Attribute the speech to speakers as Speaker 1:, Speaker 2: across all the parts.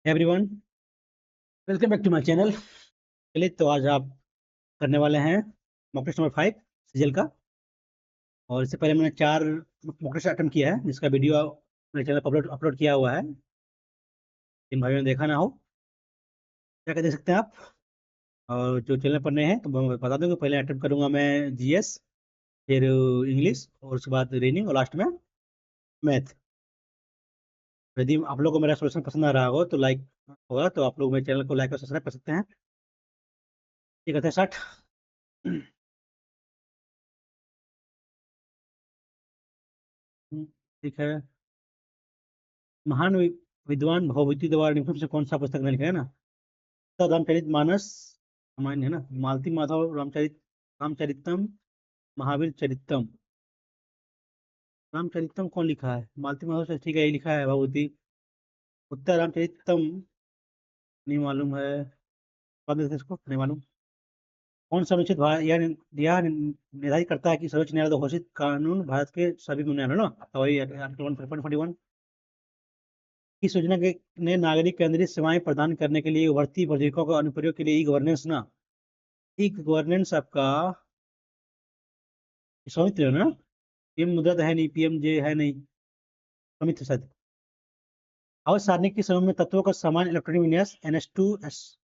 Speaker 1: Everyone, welcome back to my channel. चलिए, तो आज आप करने वाले हैं मॉक टेस्ट नंबर 5 सीजीएल का। और इससे पहले मैंने 4 मॉक टेस्ट अटेम्प्ट किया है, जिसका वीडियो मेरे चैनल पर अपलोड किया हुआ है। जिन भाइयों ने देखा ना हो, क्या क्या देख सकते हैं आप। और जो चैनल पर नए हैं तो मैं बता दूं कि पहले अटेम्प्ट करूंगा मैं जीएस, फिर इंग्लिश, और उसके बाद रीडिंग, और लास्ट में मैथ। यदि आप लोगों को मेरा सोल्यूशन पसंद आ रहा हो तो लाइक होगा, तो आप लोग मेरे चैनल को लाइक और सब्सक्राइब कर सकते हैं। ठीक है, स्टार्ट। ठीक है। महान विद्वान भगवती द्वारा निम्न से कौन सा पुस्तक में लिखा है ना? तो रामचरित मानस, रामायण है ना। मालती माधव रामचरितम, महावीर चरितम। रामचरितम कौन लिखा है? मालती माधव से, ठीक है, ये लिखा है भगवती। उत्तर रामचरितम नहीं मालूम है। बाद में देखते हैं, इसको नहीं मालूम। कौन सा अनुच्छेद यह निर्धारित करता है कि सर्वोच्च न्यायालय द्वारा घोषित कानून भारत के सभी न्यायालय ना? तो वही आर्टिकल 141। इस योजना के ने नागरिक केंद्रित सेवाएं प्रदान करने के लिए उभरती प्रौद्योगिकियों का अनुप्रयोग के लिए ई गवर्नेंस ना। ई गवर्नेंस आपका स्वामित्व है ना। पीएम मुद्रा तो है नहीं, पीएम जे है नहीं, स्वामित्व शायद। अवध सारणी के समूह में तत्वों का समान इलेक्ट्रॉनिक विन्यास NH2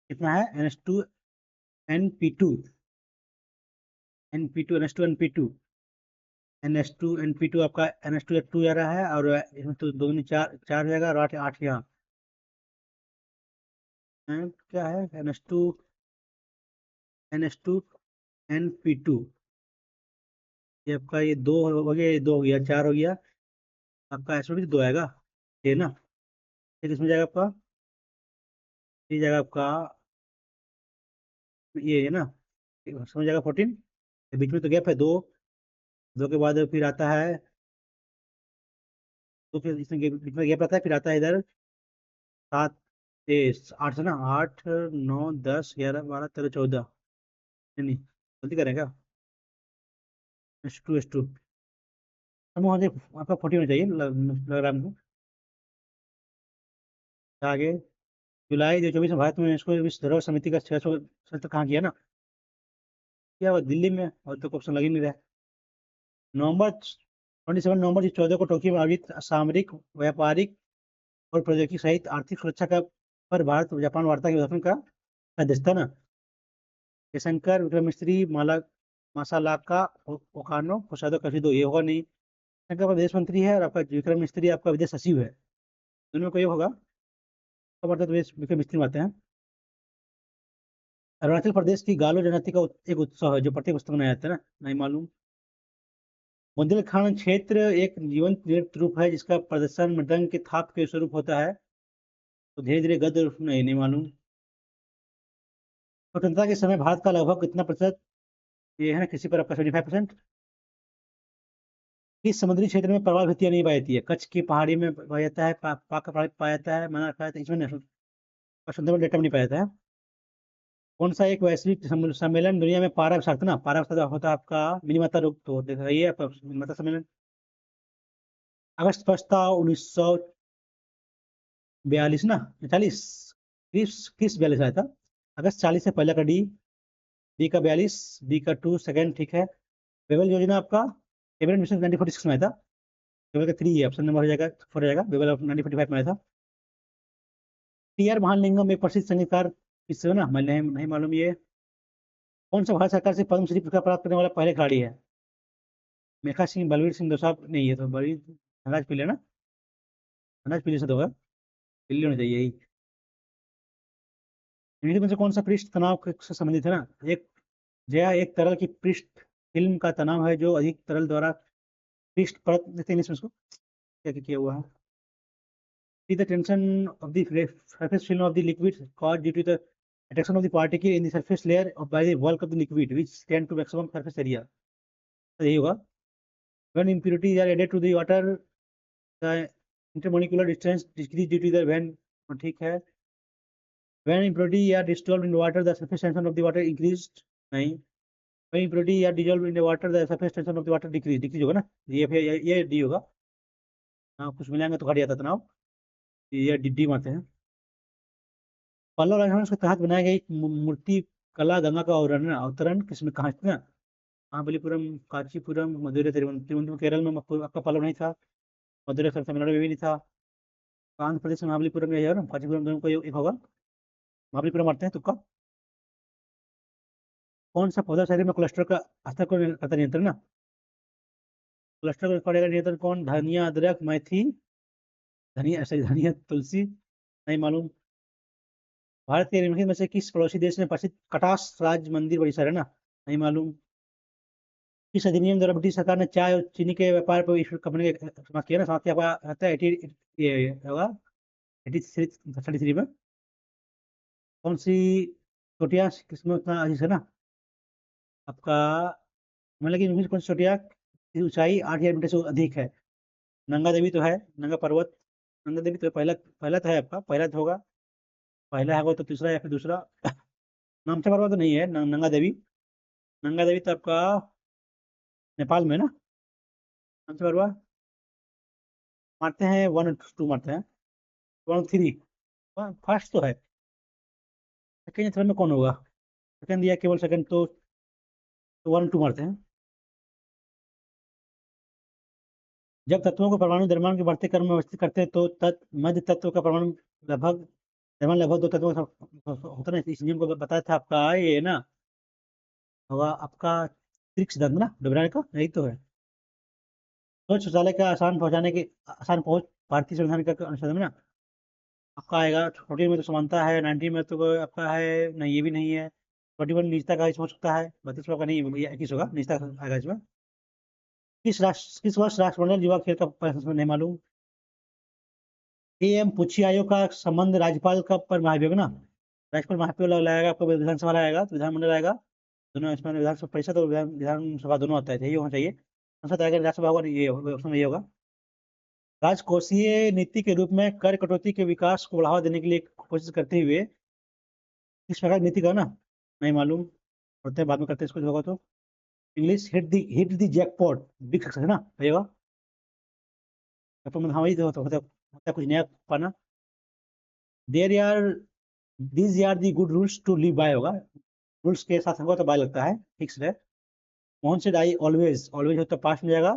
Speaker 1: कितना है? NH2 NP2, NP2 NH2 NP2 NH2 NP2 आपका NH2 2 जा रहा है, और इसमें तो दो नहीं, चार चार जाएगा, और आठ आठ यहाँ। क्या है? NH2 NP2। ये आपका, ये दो हो गया, ये दो हो गया, चार हो गया। आपका एसओडी भी दो आएगा, ये ना। फिर इसमें जाएगा आपका, ये जाएगा आपका, ये है ना। समझ जाएगा 14। बीच में तो गैप है दो। दो के बाद फिर आता है, तो फिर इसमें बीच में गैप आता है, फिर आता है इधर सात, आठ से ना, आठ, नौ, 10, 11, 12, 13, 14। नहीं नहीं, जल्दी करें क्या? S2 मुझे आपका 40 होना चाहिए, लग रहा है हमको। आगे, जुलाई 2024 में भारत में यूनेस्को विश्व धरोहर समिति का 600 सत्र कहाँ किया ना? क्या हुआ, दिल्ली में, और तो ऑप्शन लग ही नहीं रहा है। नवंबर 27 नवंबर 14 को टोक्यो में आयोजित सामरिक, व्यापारिक और प्रौद्योगिकी सहित आर्थिक सुरक्षा का पर भारत और जापान वार्ता के उद्घाटन का अध्यक्षता ना। जयशंकर, विक्रम मिस्त्री, मासालाका ओकानो होसादो कशिदो, ये होगा नहीं। शंकर आपका विदेश मंत्री है, और आपका विक्रम मिस्त्री आपका विदेश सचिव है। दोनों में कोई होगा। तो बढ़ते विक्रम मिस्त्री में आते हैं। अरुणाचल प्रदेश की गालो जनजाति का एक उत्सव है जो प्रत्येक पुस्तक में मनाया जाता है ना? नहीं मालूम। बुंदेलखंड क्षेत्र एक जीवंत नृत्य रूप है जिसका प्रदर्शन मृदंग के थाप के स्वरूप होता है। तो धीरे धीरे गद्य नहीं मालूम। स्वतंत्रता के समय भारत का लगभग कितना प्रतिशत, ये है ना, कृषि पर आपका 75%। इस समुद्री क्षेत्र में प्रवाल भित्तियां नहीं पाई जाती है? कच्छ की पहाड़ी में पाया जाता है, पाक का पहाड़ी पाया जाता है, मनार पाया जाता है, इसमें नहीं, सुंदरबन डेल्टा में नहीं पाया जाता है। कौन सा एक वैश्विक सम्मेलन दुनिया में पारा विषाक्त ना? पारा विषाक्त होता है आपका मिनीमाता रोग, तो देखा ये आपका मिनीमाता सम्मेलन। अगस्त फर्स्ट था 1942 ना, 40, किस किस 42 आया था? अगस्त 40 से पहले का डी, डी का 42, डी का 2 सेकंड, ठीक है। बेबल योजना आपका, कैबिनेट मिशन 1946 में आया था। केवल का 3 है, ऑप्शन नंबर हो जाएगा 4 हो जाएगा। बेबल ऑफ 1945 में आया था। टी आर महालिंगम एक प्रसिद्ध संगीतकार, किससे हो ना? मैं नहीं मालूम ये। कौन सा भारत सरकार से पद्मश्री पुरस्कार प्राप्त करने वाला पहले खिलाड़ी है? मेघा सिंह, बलवीर सिंह दोसाप नहीं है, तो बड़ी धनराज पीले ना, धनराज पीले से तो होगा, दिल्ली होना चाहिए यही। निम्नलिखित में से कौन सा पृष्ठ तनाव से संबंधित है ना? एक, जया एक तरल की पृष्ठ फिल्म का तनाव है जो अधिक तरल द्वारा पृष्ठ परत देते हैं, इसमें इसको क्या क्या किया हुआ है? See the tension of the surface film of the liquid caused due to the attraction of the particle in the surface layer of by the bulk of the liquid which tend to maximum surface area। तो यही होगा। When impurities are added to the water, the intermolecular distance decrease due to the when, ठीक है। When impurities are dissolved in water, the surface tension of the water increased, नहीं। When impurities are dissolved in the water, the surface tension of the water decrease होगा ना? ये D होगा। हाँ, कुछ मिलाएंगे तो घट जाता तनाव। ये डी डी मारते हैं। पल्लव राजवंश के तहत बनाई गई मूर्ति कला गंगा का अवतरण अवतरण किसमें कहाँ स्थित है? महाबलीपुरम, कांचीपुरम, मदुरै, तिरुवनंतपुरम। केरल में आपका पल्लव नहीं था। मदुरै तमिलनाडु में भी नहीं था। आंध्र प्रदेश में महाबलीपुरम यही है ना, कांचीपुरम दोनों को एक होगा। महाबलीपुरम मारते हैं तुक्का। कौन सा पौधा शरीर में कोलेस्ट्रॉल का स्तर को करता नियंत्रण ना? कोलेस्ट्रॉल को करेगा नियंत्रण कौन? धनिया, अदरक, मेथी, धनिया सॉरी धनिया, तुलसी। नहीं मालूम। भारत के निम्नलिखित में से किस पड़ोसी देश में प्रसिद्ध कटास राज मंदिर परिसर है ना? नहीं मालूम। किस अधिनियम द्वारा ब्रिटिश सरकार ने चाय और चीनी के व्यापार पर ईश्वर कंपनी समाप्त किया ना? समाप्त किया आपका आता है 80 ये होगा 83 में। कौन सी चोटियाँ किसमें उतना अधिक है ना? आपका मतलब कि इनमें कौन सी चोटियाँ की ऊंचाई 8,000 मीटर से अधिक है? नंगा देवी तो है, नंगा पर्वत। नंगा देवी तो पहला पहला तो है आपका, पहला तो होगा। पहला है वो तो तीसरा या फिर दूसरा। नामचा पर्वत तो नहीं है नंगा देवी। नंगा देवी तो आपका नेपाल में ना। नामचा पर्वत मारते हैं 1 और 2 मारते हैं। 1 और 3 फर्स्ट तो है। सेकंड या थर्ड में कौन होगा? सेकंड दिया केवल सेकंड तो 1 और 2 मारते हैं। जब तत्वों को परमाणु द्रव्यमान के बढ़ते क्रम में अवस्थित करते हैं तो मध्य तत्व का परमाणु लगभग द्रव्यमान लगभग 2 तत्वों का होता है ना। इस नियम को बताया था आपका ये ना होगा आपका त्रिक सिद्धांत ना डोबराय का, यही तो है। स्वच्छ शौचालय का आसान पहुंच भारतीय संविधान का अनुच्छेद में ना आपका आएगा। 14 में तो समानता है, 19 में तो आपका है नहीं, ये भी नहीं है। 21 निजता का हो सकता है, 32 का नहीं, 21 होगा निजता आएगा इसमें। किस वर्ष राष्ट्रमंडल युवा खेल का प्रशंसक नहीं मालूम। एम पूछी आयोग का संबंध राज्यपाल का पर महाभियोग ना? राज्यपाल महाभियोग लगाएगा आपको, विधानसभा लाएगा तो विधानमंडल आएगा। दोनों इसमें विधानसभा परिषद और विधानसभा दोनों आता है, यही होना चाहिए। संसद आएगा, राज्यसभा होगा, ये ऑप्शन ये होगा। राजकोषीय नीति के रूप में कर कटौती के विकास को बढ़ावा देने के लिए कोशिश करते हुए किस प्रकार की नीति का ना? नहीं मालूम। करते हैं बाद में करते हैं इसको जो होगा तो। English hit the jackpot big success है ना, ये होगा। हाँ वही तो होता है कुछ नया पाना। There are these are the good rules to live by होगा। रूल्स के साथ होगा तो बाय लगता है, फिक्स है। Mohan said I always, always होता है पास्ट में जाएगा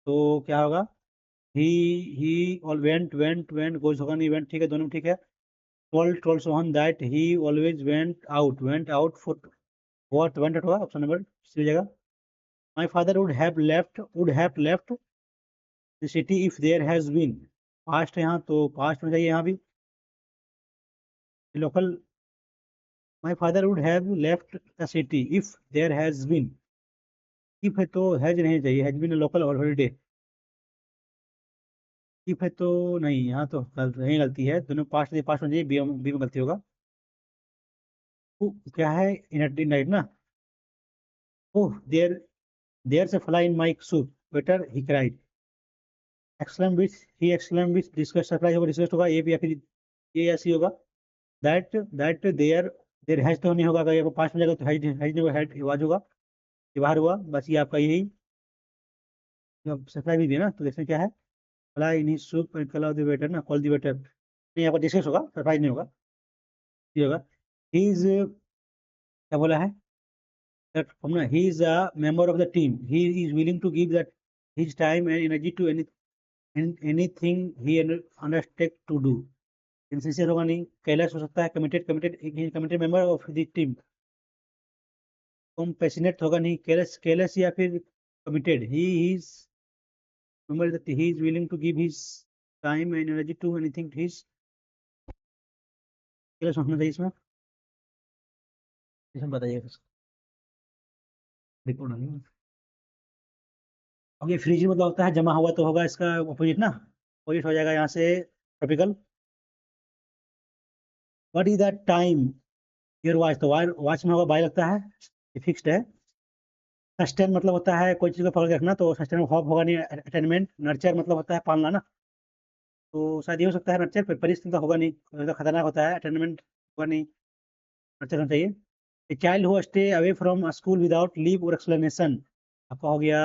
Speaker 1: तो क्या होगा? ही ऑल वेंट गोज होगा नहीं, वेंट ठीक है, दोनों ठीक है। Told Sohan that he always went out for what went होगा, ऑप्शन नंबर सी हो जाएगा। My father would have left the city if there has been. Past है यहाँ तो पास्ट में जाइए यहाँ भी। Local my father would have left the city if there has been. If है तो हैज नहीं चाहिए, हैज बीन लोकल और हॉलीडे। इफ है तो नहीं, यहाँ तो नहीं गलती है, दोनों पास्ट पास्ट में जाइए, बी में गलती होगा। क्या है इनडाइट ना? ओह देयर से fly in my soup better he cried. Exclaim which discuss surprise होगा, डिस्कस होगा ए भी या फिर ये या सी होगा। दैट देयर हैज तो नहीं होगा, अगर ये पास में जाएगा तो हैज नहीं होगा, हैड आवाज होगा, ये बाहर हुआ, बस ये आपका यही सरप्राइज भी दिया ना। तो देखते हैं क्या है। Fly in his soup and call the waiter ना, कॉल द वेटर नहीं, आपका डिस्कस होगा, सरप्राइज नहीं होगा, ये होगा। ही इज क्या बोला है that he is a member of the team. He is willing to give that his time and energy to anything he undertake to do. Insincere होगा नहीं, careless हो सकता है, committed member of the team. compassionate होगा नहीं, careless या फिर committed. He is member that he is willing to give his time and energy to anything. His careless होना चाहिए इसमें। इसमें बताइएगा देखो ना। अब ये फ्रीज मतलब होता है जमा हुआ, तो होगा इसका अपोजिट ना, अपोजिट हो जाएगा यहाँ से tropical. What is the time your watch, तो वॉच में होगा बाय लगता है, ये फिक्स्ड है। सस्टेन मतलब होता है कोई चीज़ को पकड़ के रखना, तो सस्टेन हॉप होगा नहीं, अटेनमेंट। नर्चर मतलब होता है पालना ना, तो शायद ये हो सकता है नर्चर, परिस्थिति तो होगा नहीं, तो खतरनाक होता है, अटेनमेंट होगा नहीं, नर्चर होना चाहिए। A child who stay away from school without leave और एक्सप्लेनेशन, आपका हो गया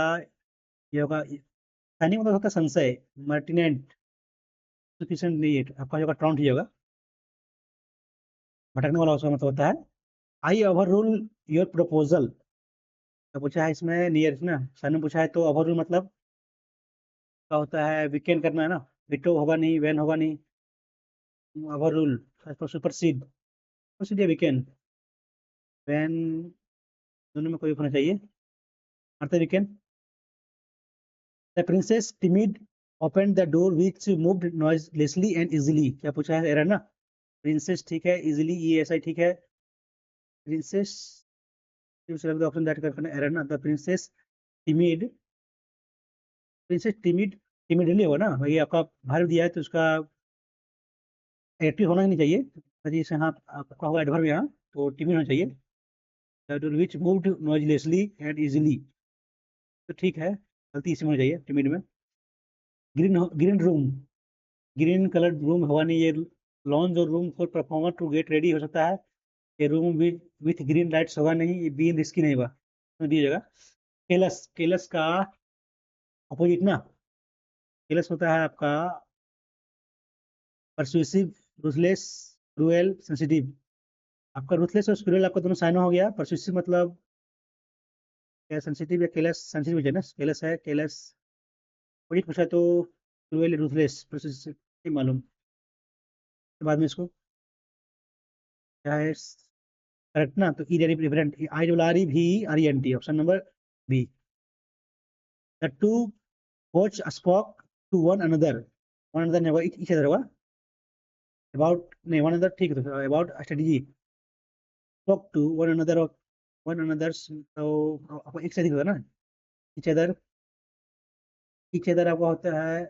Speaker 1: ये होगा। सैनिक मतलब होता है संशय, मर्टिनेंट सफिशिएंट नहीं, आपका होगा ट्राउंट ही होगा। भटकने वाला उसका मतलब होता है। आई ओवर रूल योर प्रपोजल। तो पूछा है इसमें नियरेस्ट ना, सर ने पूछा है तो ओवर रूल मतलब क्या होता है, वीकेंड करना है ना, विटो होगा नहीं, वैन होगा नहीं, ओवर रूल सुपरसीड, सुपरसीड या वीकेंड, वैन, दोनों में कोई होना चाहिए, अर्थ weaken. The princess timid open the door which moved noiselessly and easily. क्या पूछा है, एरर ना, प्रिंसेस ठीक है, इजीली ये ऐसा ही ठीक है, प्रिंसेस ऑप्शन दैट करना एरर ना, the princess timid, princess timid, timidly होगा ना, ये आपका भार दिया है तो उसका एक्टिव होना ही नहीं चाहिए, जैसे यहाँ आपका होगा एडवर्ब यहाँ, तो टिमिड होना चाहिए, the door which moved noiselessly and easily, तो ठीक है, गलती इसी में होनी चाहिए टिमिड में। Green, green room, green coloured room होगा नहीं, ये लॉन्ज और room for performer to get ready हो सकता है, ये रूम विथ ग्रीन लाइट्स होगा नहीं, ये बीन रिस्की नहीं होगा, तो दीजिएगा। केलस, केलस का अपोजिट ना, केलस होता है आपका परसुएसिव, रूथलेस, क्रूएल, सेंसिटिव। आपका रूथलेस और क्रूएल आपका दोनों साइन हो गया, परसुएसिव मतलब क्या, सेंसिटिव या केलस, सेंसिटिव है ना, केलस है, केलस अपोजिट पूछा तो क्रूएल, रूथलेस, परसुएसिव नहीं मालूम, बाद में इसको क्या है करेक्ट ना, तो इरेलिवेंट, आई डबल आर ई भी R E N T, option number B. The two watch spoke to one another, one another नहीं होगा, इच अदर होगा, अबाउट नहीं, वन अनदर ठीक है, तो about strategy, spoke to one another, one another तो आपको एक से अधिक होगा ना, इच अदर आपका होता है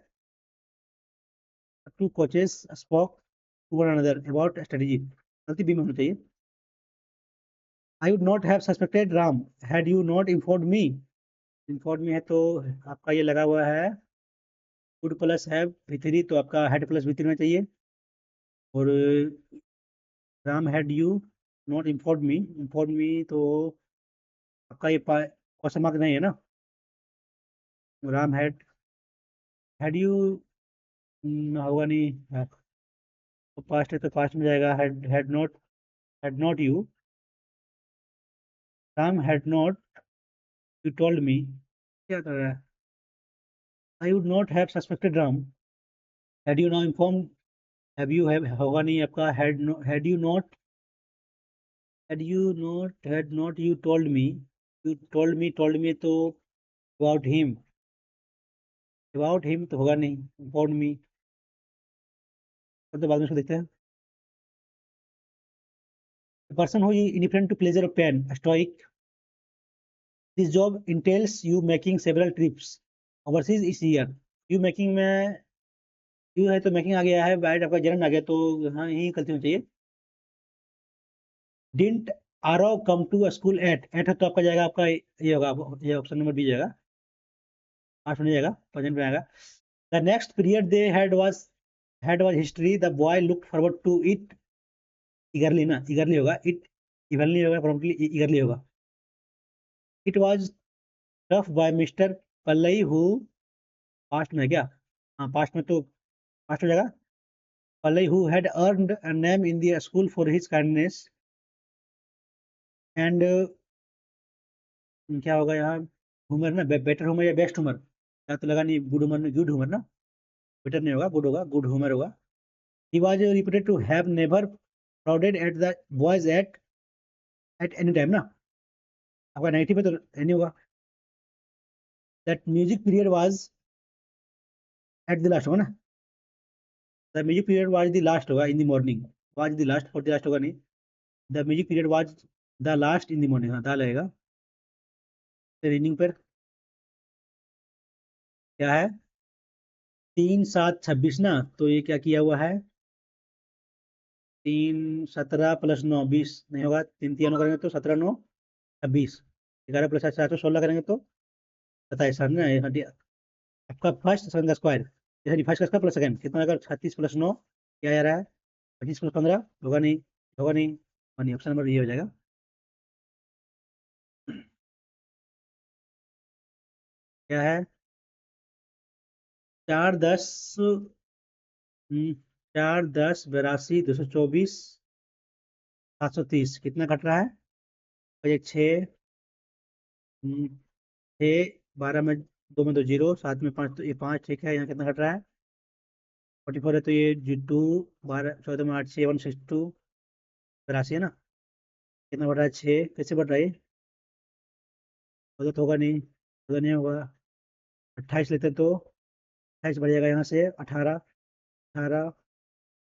Speaker 1: two coaches spoke to one another about strategy, गलती बी में होना चाहिए। I would not have suspected Ram had you not inform me, inform me है तो आपका ये लगा हुआ है वुड प्लस हैव V3, तो आपका हैड प्लस V3 होना चाहिए, और Ram had you not inform मी तो आपका ये क्वेश्चन मार्क नहीं है ना, राम हैड यू होगा नहीं, तो पास्ट है तो पास्ट में जाएगा, had not you, Ram had not you told me, क्या कर रहा है, आई would not have suspected Ram had you not inform, have होगा नहीं आपका, had not you told me तो अबाउट हिम तो होगा नहीं, इन्फॉर्म मी, तो बाद में इसको देखते हैं। Person who indifferent to pleasure of pain, stoic, this job entails you making several trips overseas इस ईयर, यू मेकिंग में यू है तो मेकिंग आ गया है, बैड आपका जर्न आ गया, तो हाँ यही गलती होनी चाहिए। Didn't Aarav come to school at है तो आपका जाएगा, आपका ये होगा, ये ऑप्शन नंबर बी जाएगा, पास नहीं जाएगा, प्रेजेंट में आएगा। The next period they had was history, the boy look forward to it eagerly ना, ईगरली होगा, इट इवनली होगा, प्रॉम्प्टली ईगरली होगा। It was taught by mister Pillai who, past में है क्या, हाँ पास्ट में, तो पास्ट हो जाएगा, Pillai who had earned a name in the school for his kindness and, क्या होगा यहाँ, हुमर ना, बेटर हुमर या बेस्ट हुमर, क्या तो लगा नहीं, गुड हुमर में, गुड हुमर ना, बेटर नहीं होगा, गुड होगा, गुड हुमर होगा। He was reported to have never crowded at the boys at any time ना, आपका नेगेटिव है तो एनी होगा। That music period was at the last होगा ना, the music period was the last होगा in the morning, was the last, for the last होगा नहीं, the music period was the last in the morning, हाँ the लगेगा। Reading पर क्या है, 3 7 26 ना, तो ये क्या किया हुआ है, 3 17 + 9 20 नहीं होगा, 3 3 करेंगे तो 17 9 26, 11 + 7 4 16 करेंगे तो 27, ना आपका फर्स्ट सेकंड का स्क्वायर, जैसे फर्स्ट का स्क्वायर प्लस सेकंड कितना होगा, 36 + 9 क्या आ रहा है, 25 + 15 होगा नहीं, होगा नहीं, और नहीं, ऑप्शन नंबर ये हो जाएगा। क्या है, 4 10, 4 10 82 224, 730 कितना कट रहा है? और ये 6, 6, 12 में, 2 में 2 जीरो, 7 में 5, तो ये 5 ठीक है। यहाँ कितना कट रहा है? 44 है, तो ये जी 2, 12, 14 में 8, 6, 162, 82 है ना। कितना बढ़ रहा है? 6। कैसे बढ़ रहा है ये? तो होगा नहीं, उधर नहीं होगा। 28 लेते तो 28 बढ़ जाएगा यहाँ से 18, 18,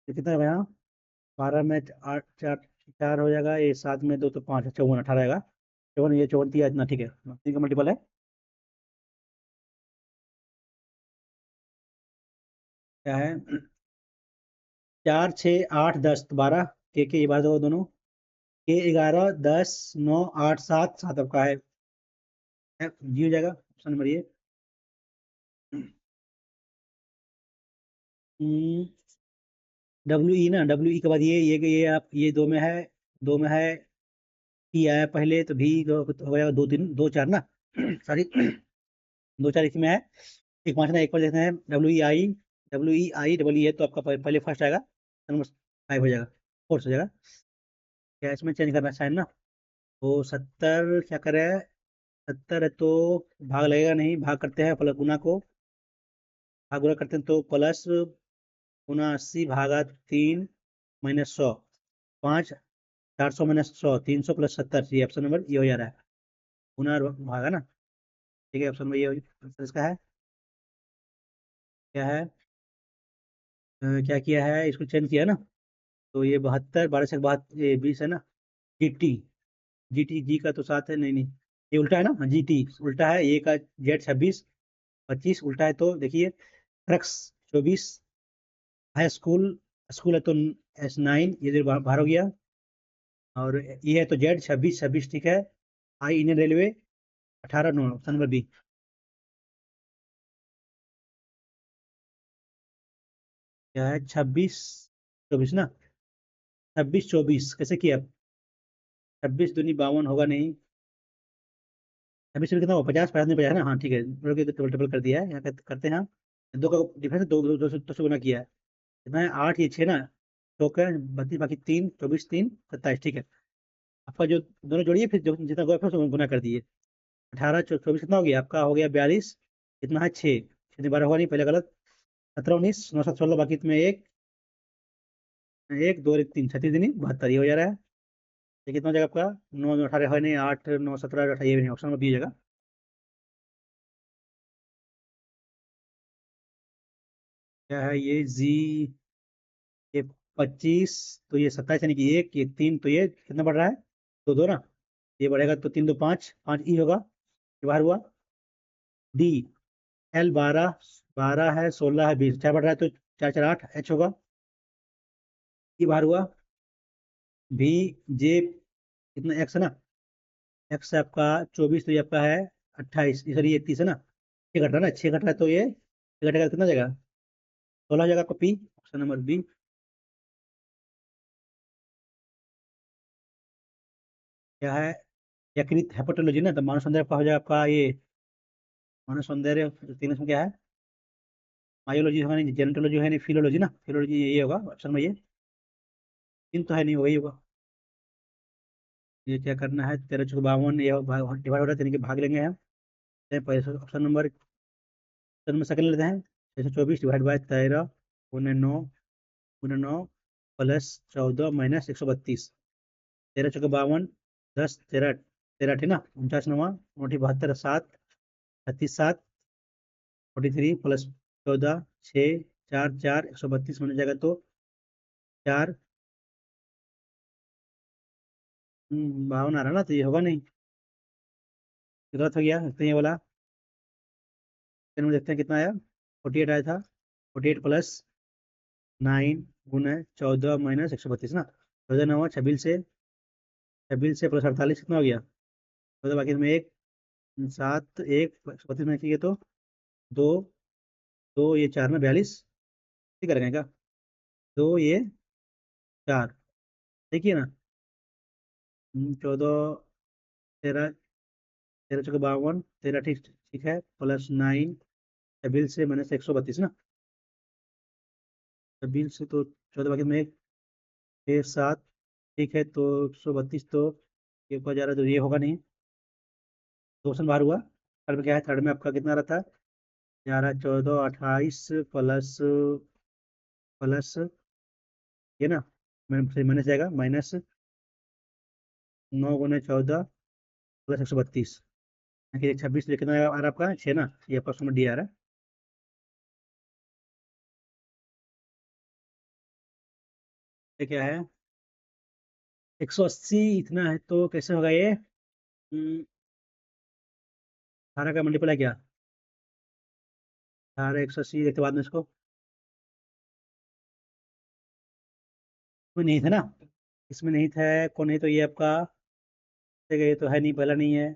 Speaker 1: ये कितना होगा यहाँ? 12 में 8, 4, 4 हो जाएगा, ये 7 में 2 तो 5, 54, 18 आएगा। 54, ये 54 दिया इतना, ठीक है, 3 का मल्टीपल है। क्या है? 4, 6, 8, 10, 12, के ये बार दो दोनों, के 11, 10, 9, 8, 7, 7 आपका है। जी हो जाएगा ऑप्शन नंबर ये। डब्ल्यू ई ना, डब्ल्यू ई के बाद ये आप ये दो में है, दो में है। पी आया पहले, तो भी हो जाएगा 2, 3, 2, 4 ना। सॉरी, 2, 4 इसमें है। एक 5 ना, एक पर देखते हैं W E I, W E I W E है, तो आपका पहले फर्स्ट आएगा, नंबर 5 हो जाएगा, फोर्थ हो जाएगा। क्या इसमें चेंज करना है साइन ना? तो 70 क्या करें? 70 है तो भाग लगेगा नहीं, भाग करते हैं प्लस गुना को, भाग गुना करते हैं तो प्लस गुना 80 भागा 3 माइनस 100, 5, 400 माइनस 100, 300 प्लस 70, ये ऑप्शन नंबर ये हो जा रहा है, गुना और भागा ना। ठीक है, ऑप्शन नंबर ये आंसर इसका है। क्या है? क्या किया है, इसको चेंज किया ना। तो ये 72, 12 से 20 है ना। जी टी, जी टी, जी का तो 7 है, नहीं नहीं, ये उल्टा है ना, जी टी उल्टा है, ये का जेड 26, 25 उल्टा है, तो देखिए क्रक्स 24, हाई स्कूल, स्कूल है तो S9, ये इधर बाहर हो गया। और ये है तो जेड 26, 26 ठीक है। I Indian railway 18, 9, option number B. क्या है? 26, 24 ना। 26, 24 कैसे किया? 26 दूनी 52 होगा नहीं। 26 में कितना होगा? 50, 50 नहीं, 50 ना, हाँ ठीक है, डबल डबल कर दिया है, यहाँ करते हैं हम। दो का डिफरेंस, दो दो दो से गुना किया है। कितना है? 8, ये 6 ना, तो क्या 32, बाकी 3, 24, 3, 27 ठीक है। आपका जो दोनों जोड़िए, फिर जो जितना गुना, फिर उसको गुना कर दिए। 18, 24 कितना हो गया आपका? हो गया 42। कितना है? 6, 6 12 होगा नहीं, पहले गलत। 17, 19, 9, 7, 16, बाकी इसमें एक, एक 2, 1, 3, 36 दिन 72, ये हो जा रहा है। ये कितना हो जाएगा आपका? 9, 18 है नहीं, 8, 9, 17, 18, ये भी नहीं, ऑप्शन में बी हो जाएगा। क्या है ये? जी, ये 25, तो ये 27 यानी कि एक, ये 3, तो ये कितना बढ़ रहा है? 2, 2 ना, ये बढ़ेगा तो 3, 2, 5, 5 ई होगा, ये बाहर हुआ। डी, एल 12, 12 है, 16 है, 20, 4 बढ़ रहा है तो 4, 4, 8, एच होगा, ये बाहर हुआ। भी, जे, कितना एक्स है ना, एक्स आपका 24, तो ये आपका है 28, सॉरी ये 30 है ना। 6 घट रहा है ना, 6 घट रहा है, तो ये 6 घटेगा तो कितना हो जाएगा? 16 हो जाएगा आपका, पी, ऑप्शन नंबर बी। क्या है? यकृत हेपेटोलॉजी ना, तो मानव सौंदर्य का हो जाएगा आपका ये, मानव सौंदर्य, तीन इसमें क्या है? मायोलॉजी होगा नहीं, जेनेटोलॉजी है नहीं, फिलोलॉजी ना, फिलोलॉजी ये होगा ऑप्शन में ये। तीन तो है नहीं, वही होगा। ये क्या करना है? 13, 54, 52, ये डिवाइड हो रहा है, यानी कि भाग लेंगे हम। ऑप्शन नंबर, ऑप्शन में सेकंड लेते हैं। 624 डिवाइड बाय 13, उन्हें 9, उन्हें 9 प्लस 14 माइनस 132, 13 चौके 52, 10, 13, 13 ठीक ना, 49 9, 72, 7, 36, 7, 43 प्लस 14, 6, 4, 4, 132 बन जाएगा तो 4, 52 आ रहा ना, तो ये होगा नहीं, ये गलत हो गया, तो ये वाला। फिर हम देखते हैं कितना आया। 48 आया था, 48 प्लस 9 गुना 14 माइनस 132 ना, 14 9, 26 से, 26 से प्लस 48 कितना हो गया? तो बाकी में एक, 7, 1, 132 में किए तो 2, 2 ये 4 में 42, ठीक करेंगे क्या? 2 ये 4, देखिए ना। 14, 13, 13 चौके 52, 13 ठीक, ठीक है, प्लस 9, 26 से माइनस 132 ना, 26 से तो 14 बाकी में एक, 6, 7, ठीक है, तो 132 तो ये ऊपर जा रहा है, तो ये होगा नहीं। 2 ऑप्शन बाहर हुआ। थर्ड में क्या है? थर्ड में आपका कितना रहा था? 11, 14, 28 प्लस प्लस ये ना, माइनस जाएगा, माइनस 9 × 14 प्लस 132, 26 कितना आ रहा है आपका? 6 ना, ये आपका ऑप्शन में डी आ रहा है। ये क्या है? 180 इतना है तो कैसे होगा ये? 18 का मल्टीपल है क्या? 18, 180 देखते बाद में इसको। इसमें नहीं था ना, इसमें नहीं था। कौन है? तो ये आपका, देखिए ये तो है नहीं, पहला नहीं है।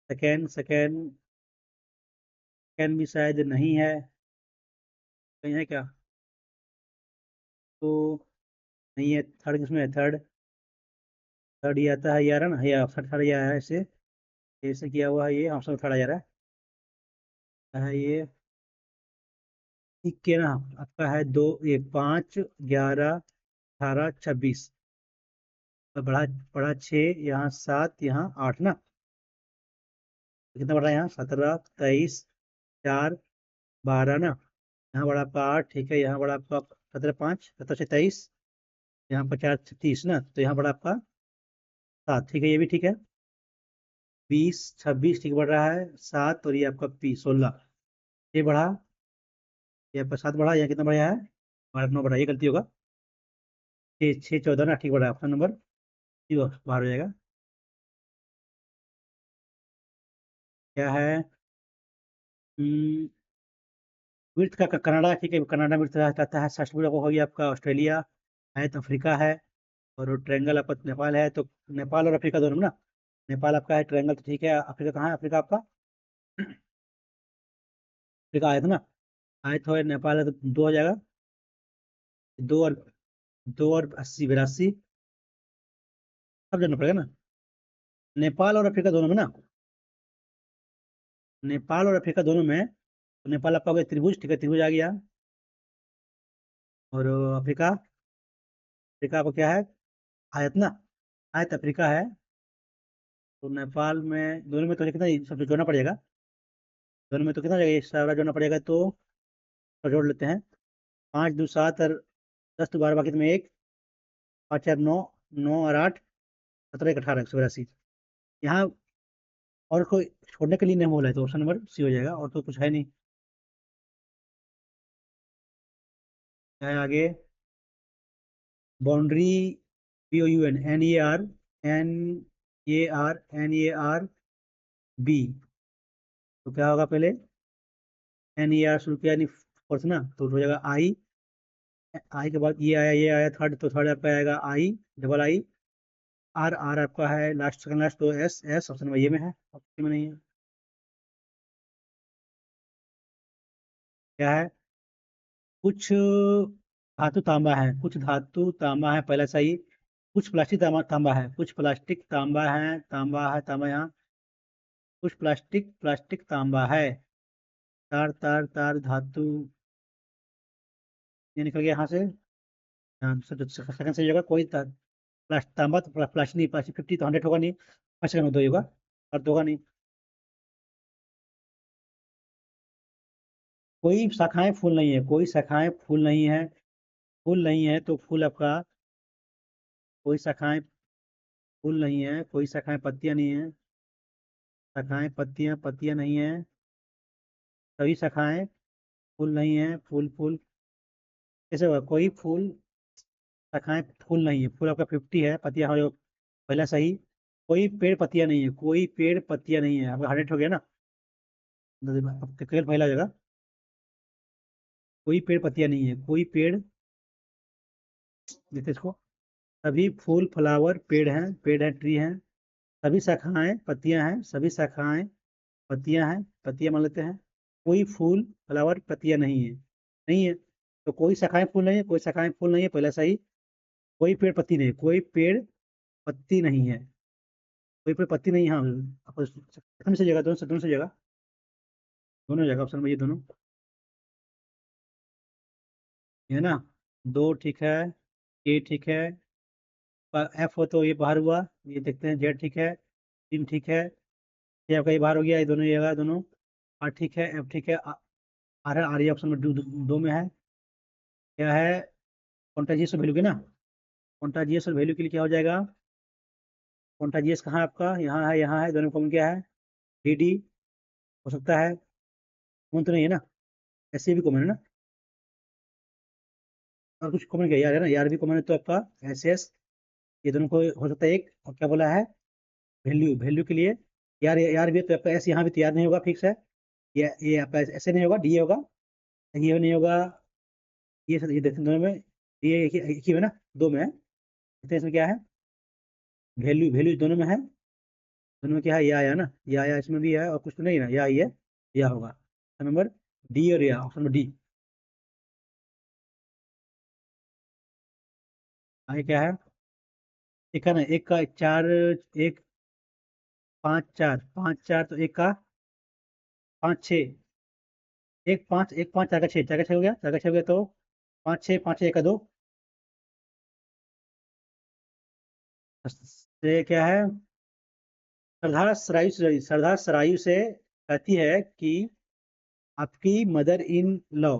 Speaker 1: सेकेंड सेकेंड सेकेंड भी शायद नहीं है। कहीं है क्या? तो नहीं है। थर्ड किसमें है? थर्ड, थर्ड ये आता है, ये आ रहा है ना, ये ऑप्शन थर्ड ये आया है ऐसे, ऐसे किया हुआ है, ये ऑप्शन थर्ड आ जा रहा है ये। ठीक है ना, आपका है दो, ये 5, 11, 18, 26, बढ़ा बढ़ा 6, यहाँ 7, यहाँ 8 ना, तो कितना बढ़ा? यहाँ 17, 23, 4, 12 ना, यहाँ बड़ा आपका 8, ठीक है, यहाँ बड़ा आपका 17, 5, 17 से 23, यहाँ 50 से 30 ना, तो यहाँ बड़ा आपका 7, ठीक है, ये भी ठीक है। 20, 26 ठीक बढ़ रहा है, 7, और ये आपका 16, ये बढ़ा, ये आपका 7 बढ़ा, यहाँ कितना बढ़ा है? 9 बढ़ा, ये गलती होगा। 6, 6, 14 ना, ठीक बढ़ा है, ऑप्शन नंबर सी बाहर हो जाएगा। क्या है? विर्थ का कनाडा, ठीक है, कनाडा विर्थ कहता है। षष्ठ हो गया आपका ऑस्ट्रेलिया है, तो अफ्रीका है, और ट्रायंगल आपका नेपाल है, तो नेपाल और अफ्रीका दोनों में ना, नेपाल आपका है ट्रायंगल, तो ठीक है। अफ्रीका कहाँ है? अफ्रीका आपका अफ्रीका आया था ना, आया तो है, नेपाल है, तो 2 हो जाएगा। 2 और 80, 82, सब जानना पड़ेगा ना। नेपाल और अफ्रीका दोनों में ना, नेपाल और अफ्रीका दोनों में, तो नेपाल आपका हो गया त्रिभुज, ठीक है, त्रिभुज आ गया। और अफ्रीका, अफ्रीका आपका क्या है? आयत ना, आयत अफ्रीका है। तो नेपाल में दोनों में तो कितना सब जोड़ना पड़ेगा, दोनों में तो कितना जाएगा? ये सारा जोड़ना पड़ेगा, तो जोड़ लेते हैं। 5, 2, 7 और 10, तो 12, बाकी में 1, 5, 4, 9, 9 और 8, 17, 1, 18, 182। यहाँ और कोई छोड़ने के लिए नहीं बोला है, तो ऑप्शन नंबर सी हो जाएगा, और तो कुछ है नहीं। क्या है आगे? बाउंड्री, BOUN, NER तो क्या होगा पहले? NER शुरू किया, यानी फोर्थ ना, तो हो जाएगा आई। आई के बाद ये आया थर्ड, तो थर्ड आपका आएगा आई, डबल आई। आर, आर आपका है लास्ट, सेकंड लास्ट, तो एस, एस ऑप्शन में ये में है, ऑप्शन में नहीं है। क्या है? कुछ धातु तांबा है, कुछ धातु तांबा है, पहला सही। कुछ प्लास्टिक तांबा, तांबा है, कुछ प्लास्टिक तांबा है, तांबा है, तांबा यहाँ, कुछ प्लास्टिक, प्लास्टिक तांबा है। तार, तार, तार धातु, ये निकल गया यहाँ से। हाँ, सेकंड सही होगा। कोई तांबा तो प्लास्टिक नहीं, प्लास्टिक 50 तो 100 होगा नहीं, 5 सेकंड में दो ही होगा, और दो होगा नहीं। कोई शाखाएं फूल नहीं है, कोई शाखाएं फूल नहीं है, फूल नहीं है, तो फूल आपका, कोई शाखाएं फूल नहीं है, कोई शाखाएं पत्तियां नहीं है, शाखाएं पत्तियां, पत्तियां नहीं है, सभी शाखाएं फूल नहीं है, फूल फूल कैसे होगा? कोई फूल, शाखाएं फूल नहीं है, फूल आपका 50 है, पत्तियां हो, पहला सही। कोई पेड़ पत्तियां नहीं है, कोई पेड़ पत्तियां नहीं है, आपका 100 हो गया ना, अब केवल पहला जगह। कोई पेड़ पत्तियां नहीं है, कोई पेड़, देखते इसको, सभी फूल फ्लावर पेड़ हैं, पेड़ है, ट्री हैं, सभी शाखाएं पत्तियां हैं, सभी शाखाएं पत्तियां हैं, पत्तियां मान लेते हैं। कोई फूल फ्लावर पत्तियां नहीं है, नहीं है, तो कोई शाखाएं फूल नहीं है, कोई शाखाएं फूल नहीं है, पहला सही। कोई पेड़ पत्ती नहीं, कोई पेड़ पत्ती नहीं है, कोई पेड़ पत्ती नहीं है, हाँ, आपको सेकंड से जगह, दोनों से जगह, दोनों जगह ऑप्शन में ये दोनों, ये है ना। दो ठीक है, ए ठीक है, एफ हो तो ये बाहर हुआ, ये देखते हैं, जेड ठीक है, 3 ठीक है, ये आपका ये बाहर हो गया, ये दोनों, ये होगा दोनों, आर ठीक है, एफ ठीक है, आर है, आर ये ऑप्शन में दो में है, क्या है, कॉन्टाजियस वैल्यू के ना, कॉन्टाजियस वैल्यू के लिए क्या हो जाएगा, कॉन्टाजियस कहाँ है आपका, यहाँ है, दोनों कॉमन क्या है, डी डी हो सकता है, कॉमन तो नहीं है ना, ऐसे भी कॉमन है ना, और कुछ कॉमन क्या, यार है ना, यार भी कॉमन है, तो आपका एस एस, ये दोनों को हो सकता है एक, और क्या बोला है, वैल्यू, वैल्यू के लिए, यार भी है, तो आपका एस यहाँ भी तैयार नहीं होगा, फिक्स है, ये आपका ऐसे नहीं होगा, डी होगा, ये नहीं होगा, ये देखते हैं दोनों में, ये एक ही में ना, दो में है, देखते हैं इसमें क्या है, वैल्यू, वैल्यू दोनों में है, दोनों में क्या है, या ना, या इसमें भी है, और कुछ तो नहीं ना, या ही है, या होगा, नंबर डी, और या ऑप्शन नंबर डी, आगे क्या है, एक है ना, एक का चार, एक, पाँच चार, पाँच चार तो एक का पाँच छः, एक पाँच, चार का छः, चार का छः हो गया, चार का छः हो गया, तो पाँच छः, एक का दो, ये क्या है, श्रद्धा सरायु से कहती है कि आपकी मदर इन लॉ,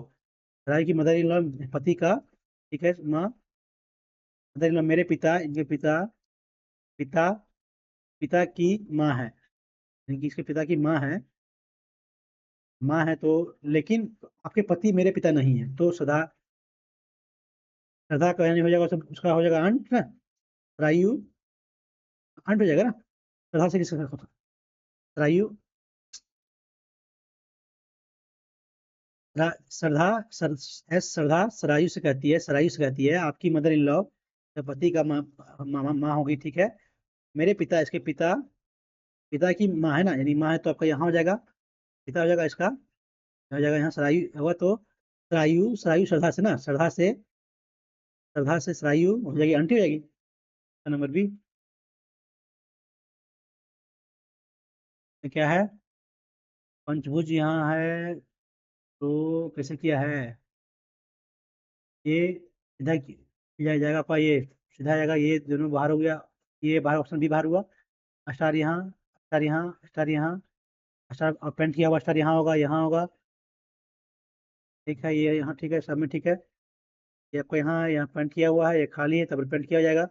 Speaker 1: राय की मदर इन लॉ, पति का, ठीक है, माँ, मदर इन लॉ मेरे पिता, इनके पिता, पिता, पिता की माँ है, इनकी, इसके पिता की माँ है, माँ है तो, लेकिन आपके पति मेरे पिता नहीं है, तो सदा, श्रद्धा का यानी हो जाएगा, उसका हो जाएगा अंट ना, रायु, अंट हो जाएगा ना, श्रद्धा से किसका, रायु, श्रद्धा, श्रद्धा सरायु से कहती है, सरायु से कहती है, आपकी मदर इन लॉ, पति का माँ, माँ होगी, ठीक है, मेरे पिता, इसके पिता, पिता की माँ है ना, यानी माँ है, तो आपका यहाँ हो जाएगा, पिता हो जाएगा इसका, हो जाएगा यहाँ सरायु होगा, तो सरायु, सरायु श्रद्धा से ना, श्रद्धा से सरायु हो जाएगी, आंटी हो जाएगी, नंबर बी, क्या है, पंचभुज यहाँ है, तो कैसे किया है, ये सीधा जाएगा आपका, ये सीधा जाएगा, ये दोनों बाहर हो गया, ये बाहर, ऑप्शन बी बाहर हुआ, स्टार यहाँ, स्टार यहाँ, स्टार यहाँ, स्टार पेंट किया हुआ स्टार यहाँ होगा, ठीक है, ये यहाँ ठीक है, सब में ठीक है, ये आपको यहाँ पेंट किया हुआ है, ये खाली है, तब पेंट किया जाएगा,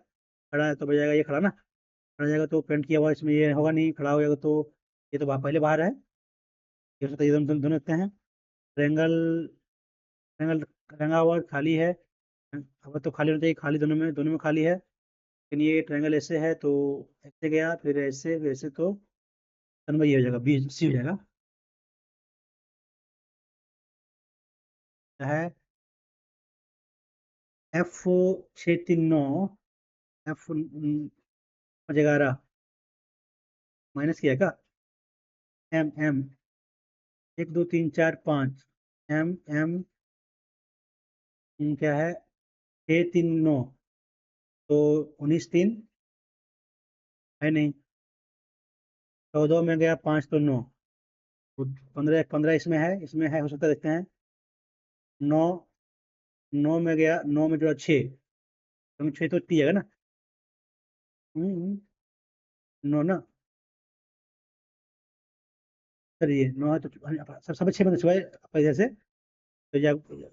Speaker 1: खड़ा है तो बच जाएगा, ये खड़ा ना, खड़ा जाएगा तो पेंट किया हुआ, इसमें ये होगा नहीं, खड़ा हो जाएगा तो, ये तो पहले बाहर है, ये हो सकता है, ये दोनों दोनों देखते हैं, ट्रेंगल, ट्रेंगल रंगा हुआ खाली है, अब तो खाली होना चाहिए, खाली दोनों में खाली है, लेकिन ये ट्रायंगल ऐसे है, तो ऐसे गया, फिर ऐसे, फिर ऐसे, तो नंबर ये हो जाएगा, बी सी हो जाएगा, है एफ 639, एफ 11 माइनस किया का, एम एम, एक दो तीन चार पाँच, एम एम, क्या है, 639, तो 19 3 है नहीं, 14 में गया, 5 तो 9, तो 15, 15 इसमें है, हो सकता है, देखते हैं, 9, 9 में गया, 9 में जो 6, तो 6 तो टी है ना, 9 ना, चलिए 9 है, तो सब सब 6 में छुआ इधर से, तो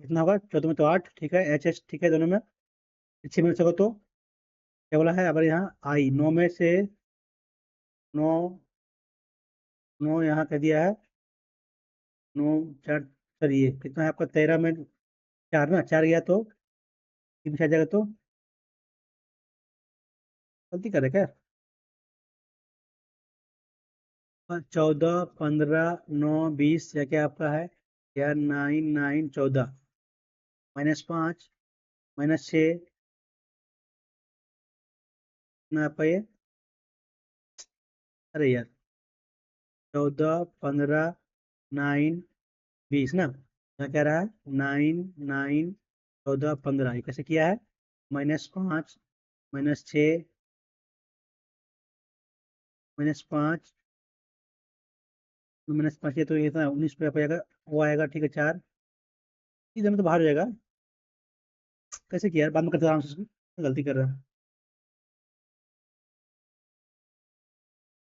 Speaker 1: इतना होगा, 14 में तो 8, ठीक है, एच एच ठीक है, दोनों में 6 में सको, तो क्या बोला है, अब यहाँ आई, 9 में से 9, 9 यहाँ कह दिया है, 9 4, चलिए कितना है आपका, 13 में 4 ना, 4 गया तो 3 में 4 जाएगा, तो गलती करे क्या, 14 15 9 20, या क्या आपका है, या 9 9 14, -5, -6, ना आपका ये, अरे यार, 14 15 9 20 ना, क्या कह रहा है, 9 9 14 15, ये कैसे किया है, -5, -6, -5, -5, ये तो ये था 19 पे आएगा, वो आएगा, ठीक है, 4, इधर में तो बाहर हो जाएगा, कैसे किया यार, बाद में करते आराम से, इसको गलती कर रहा है,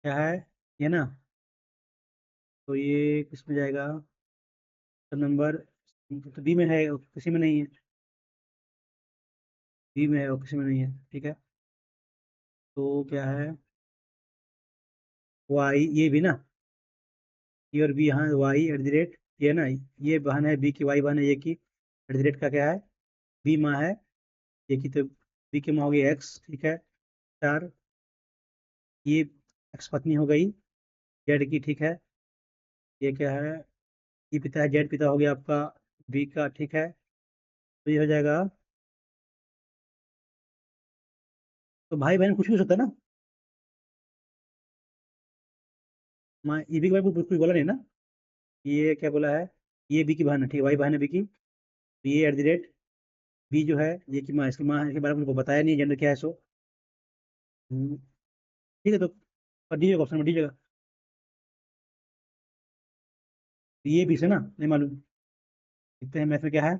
Speaker 1: क्या है ये ना, तो ये किस में जाएगा, तो नंबर तो बी में है और किसी में नहीं है, बी में है और किसी में नहीं है, ठीक है। तो क्या है, वाई, ये भी ना, ये और बी, यहाँ वाई एट द रेट, ये ना, ये बहाना है बी की, वाई बहाना है ये की, एट द रेट का क्या है, बी माँ है, ये की, तो बी की माँ होगी एक्स, ठीक है, 4, ये एक्स पत्नी हो गई, जेड की, ठीक है, ये क्या है, ये पिता है, जेड पिता हो गया आपका बी का, ठीक है। तो ये हो जाएगा, तो भाई बहन कुछ भी हो सकता है ना, माँ ये बी के बारे में कुछ बोला नहीं ना, ये क्या बोला है, ये बी की बहन है, ठीक है, वाई बहन है बी की, तो ये एट द रेट बी जो है, ये की माँ, इसकी माँ के बारे में मुझको बताया नहीं, जेंडर क्या है सो, हम्म, ठीक है, तो डी जगह, ऑप्शन में डी जगह, ये बी से ना नहीं मालूम, देखते हैं मैथ में क्या है,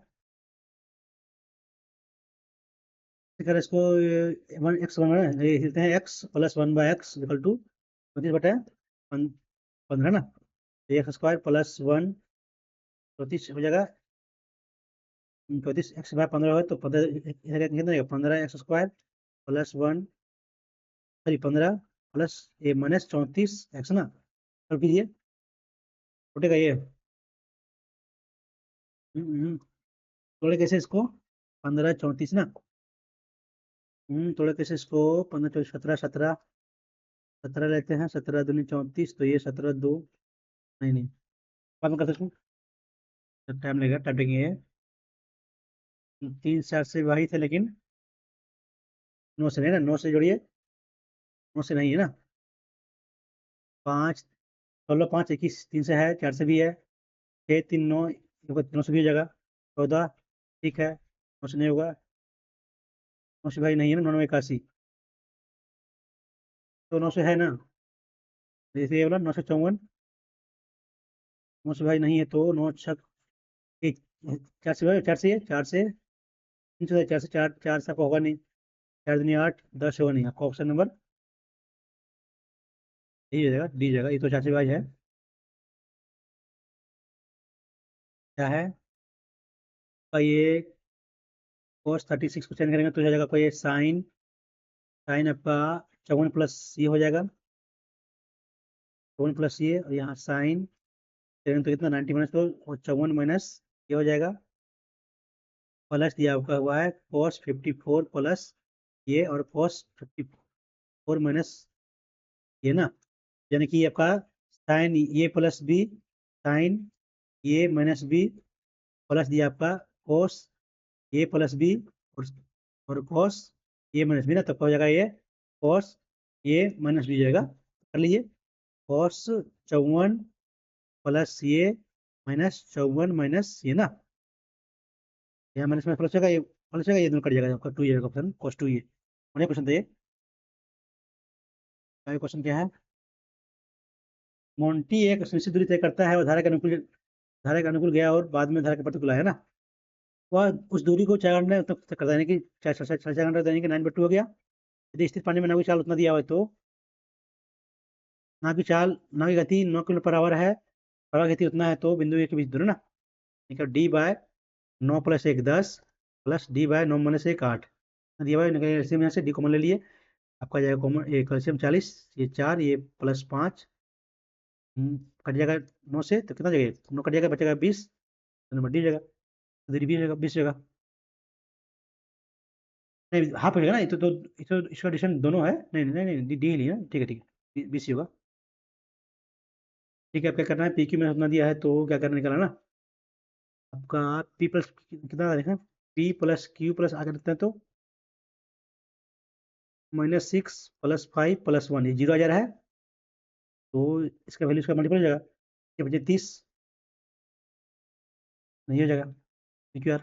Speaker 1: अगर इसको वन एक्स वन है, ये लिखते हैं x plus one by x equal to 25/15 ना, एक्स स्क्वायर प्लस वन 34 हो जाएगा, 34 x/15 है, तो 15 कितना, 15 x² plus one, sorry 15 plus ये माइनस 34 x ना, और कीजिए टूटेगा ये, तोड़े कैसे इसको, 15 34 ना, तोड़े कैसे इसको, 15 24 17 17 17 लेते हैं, 17 दूनी 34, तो ये 17 2, नहीं नहीं, बाद में कर सकते हैं, टाइम लगेगा, टाइम टेकिंग है, 3 4 से वही थे, लेकिन 9 से नहीं ना, 9 से जोड़िए, 9 से नहीं है ना, 5 16 5 21, 3 से है, 4 से भी है, 6 3 9, 9 से भी हो जाएगा, 14, ठीक है, 9 से नहीं होगा, 9 से भाई नहीं है ना, 9 9 81, तो 9 से है ना, जैसे ये बोला 954, 9 से भाई नहीं है, तो 9 छक, 4 से भाई, 4 से है, 4 से 3 से, 4 से 4, 4 से आपको होगा नहीं, 4 दूनी 8 10 होगा नहीं, आपका ऑप्शन नंबर यही हो जाएगा, डी जाएगा, ये तो 4 से भाई है, क्या है, तो ये cos 36 को चेंज करेंगे तो हो जाएगा कोई साइन, साइन आपका 54 प्लस ये हो जाएगा, 54 प्लस ये, और यहाँ साइन 7 तो कितना 90 माइनस, तो 54 माइनस ये हो जाएगा, प्लस दिया आपका हुआ है cos 54 प्लस ये, और cos 54 माइनस ये ना, यानी कि आपका साइन ये प्लस बी, साइन ये माइनस बी, प्लस दिया आपका cos ये प्लस बी, और cos ये माइनस बी ना, तब हो जाएगा ये cos ये माइनस बी जाएगा, कर लीजिए, cos 54 प्लस ये माइनस 54 माइनस ये ना, यहाँ माइनस में प्लस होगा, ये प्लस होगा, ये दोनों कट जाएगा, आपका 2 जाएगा ऑप्शन, cos 2 ये, और क्वेश्चन था ये, क्वेश्चन क्या है, मोंटी एक निश्चित दूरी तय करता है और धारा के अनुकूल गया और बाद में धारा के प्रतिकूल आया ना, वह उस दूरी को 4 घंटे तक कर देने की, 4 घंटे देने की 9/2 हो गया, यदि स्थिर पानी में नाव की चाल उतना दिया हुआ है, तो नाव की गति 9 किलोमीटर पर आवर है, प्रवाह गति उतना है, तो बिंदु ए के बीच दूरी ना, ठीक है, D by 9 + 1 10 plus D by 9 - 1 8, दिया हुआ है, कैल्शियम यहाँ से डी कॉमन ले लिए, आपका जाएगा कॉमन, ये कैल्शियम 40, ये 4, ये +5, कट जाएगा 9 से, तो कितना जगह 9 कट जाएगा, बचेगा 20, तो नंबर डी जगह, इधर 20 जगह, 20 जगह, नहीं हाफ हो जाएगा ना, ये तो इसका एडिशन दोनों है, नहीं नहीं नहीं, डी डी लिया, ठीक है ठीक है, 20 ही होगा, ठीक है, अब क्या करना है, पी क्यू में उतना दिया है, तो क्या करना निकालना ना, आपका पी प्लस कितना देखा, पी प्लस क्यू प्लस आगे रखते हैं, तो -6 + 5 + 1, ये 0 आ जा रहा है, तो इसका वैल्यू इसका मल्टीपल हो जाएगा, ये बचे 30, नहीं हो जाएगा, पी क्यू आर,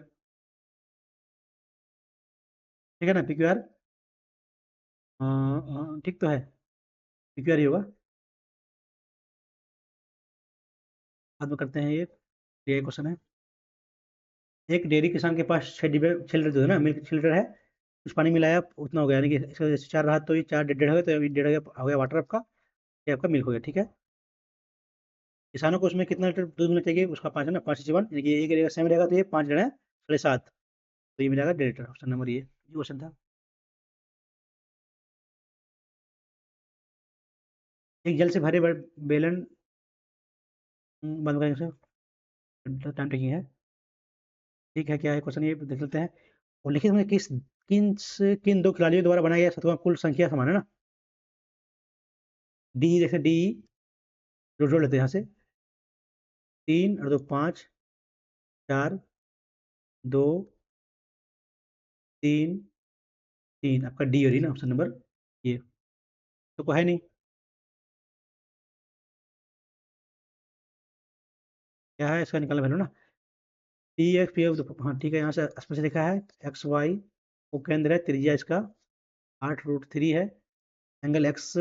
Speaker 1: ठीक है ना, पी क्यू आर, ठीक तो है, पी क्यू आर ही होगा, बाद में करते हैं ये क्वेश्चन है, एक डेयरी किसान के पास 6 लीटर दूध है ना, मिल्क 6 लीटर है, कुछ पानी मिलाया उतना हो गया, यानी कि इसका जैसे 4 रहा, तो ये 4 डेढ़ हो गया, तो ये डेढ़ हो गया वाटर आपका, ये आपका मिल्क हो गया, ठीक है। किसानों को उसमें कितना लीटर दूध मिलना चाहिए, उसका 5 है ना, 5:1, यानी कि एक रहेगा, सेम रहेगा, तो ये 5 रहेगा 7.5, तो ये मिलेगा 1.5 लीटर। ऑप्शन नंबर ये क्वेश्चन था। एक जल से भरे बेलन बंद करें से टाइम टेकिंग है, ठीक है। क्या है क्वेश्चन, ये देख लेते हैं। और लिखित में किन दो खिलाड़ियों द्वारा बनाया गया शतकों की कुल संख्या समान है ना। डी, जैसे डी जोड़ जोड़ लेते हैं यहाँ से, 3 और 2 5, 4 2 3 3, आपका डी हो रही ना ऑप्शन नंबर ये, तो को है नहीं। क्या है इसका निकालना वैल्यू ना, पी एक्स पी, हाँ ठीक है, यहाँ से स्पष्ट लिखा है एक्स वाई वो केंद्र है, त्रिज्या इसका 8√3 है, angle X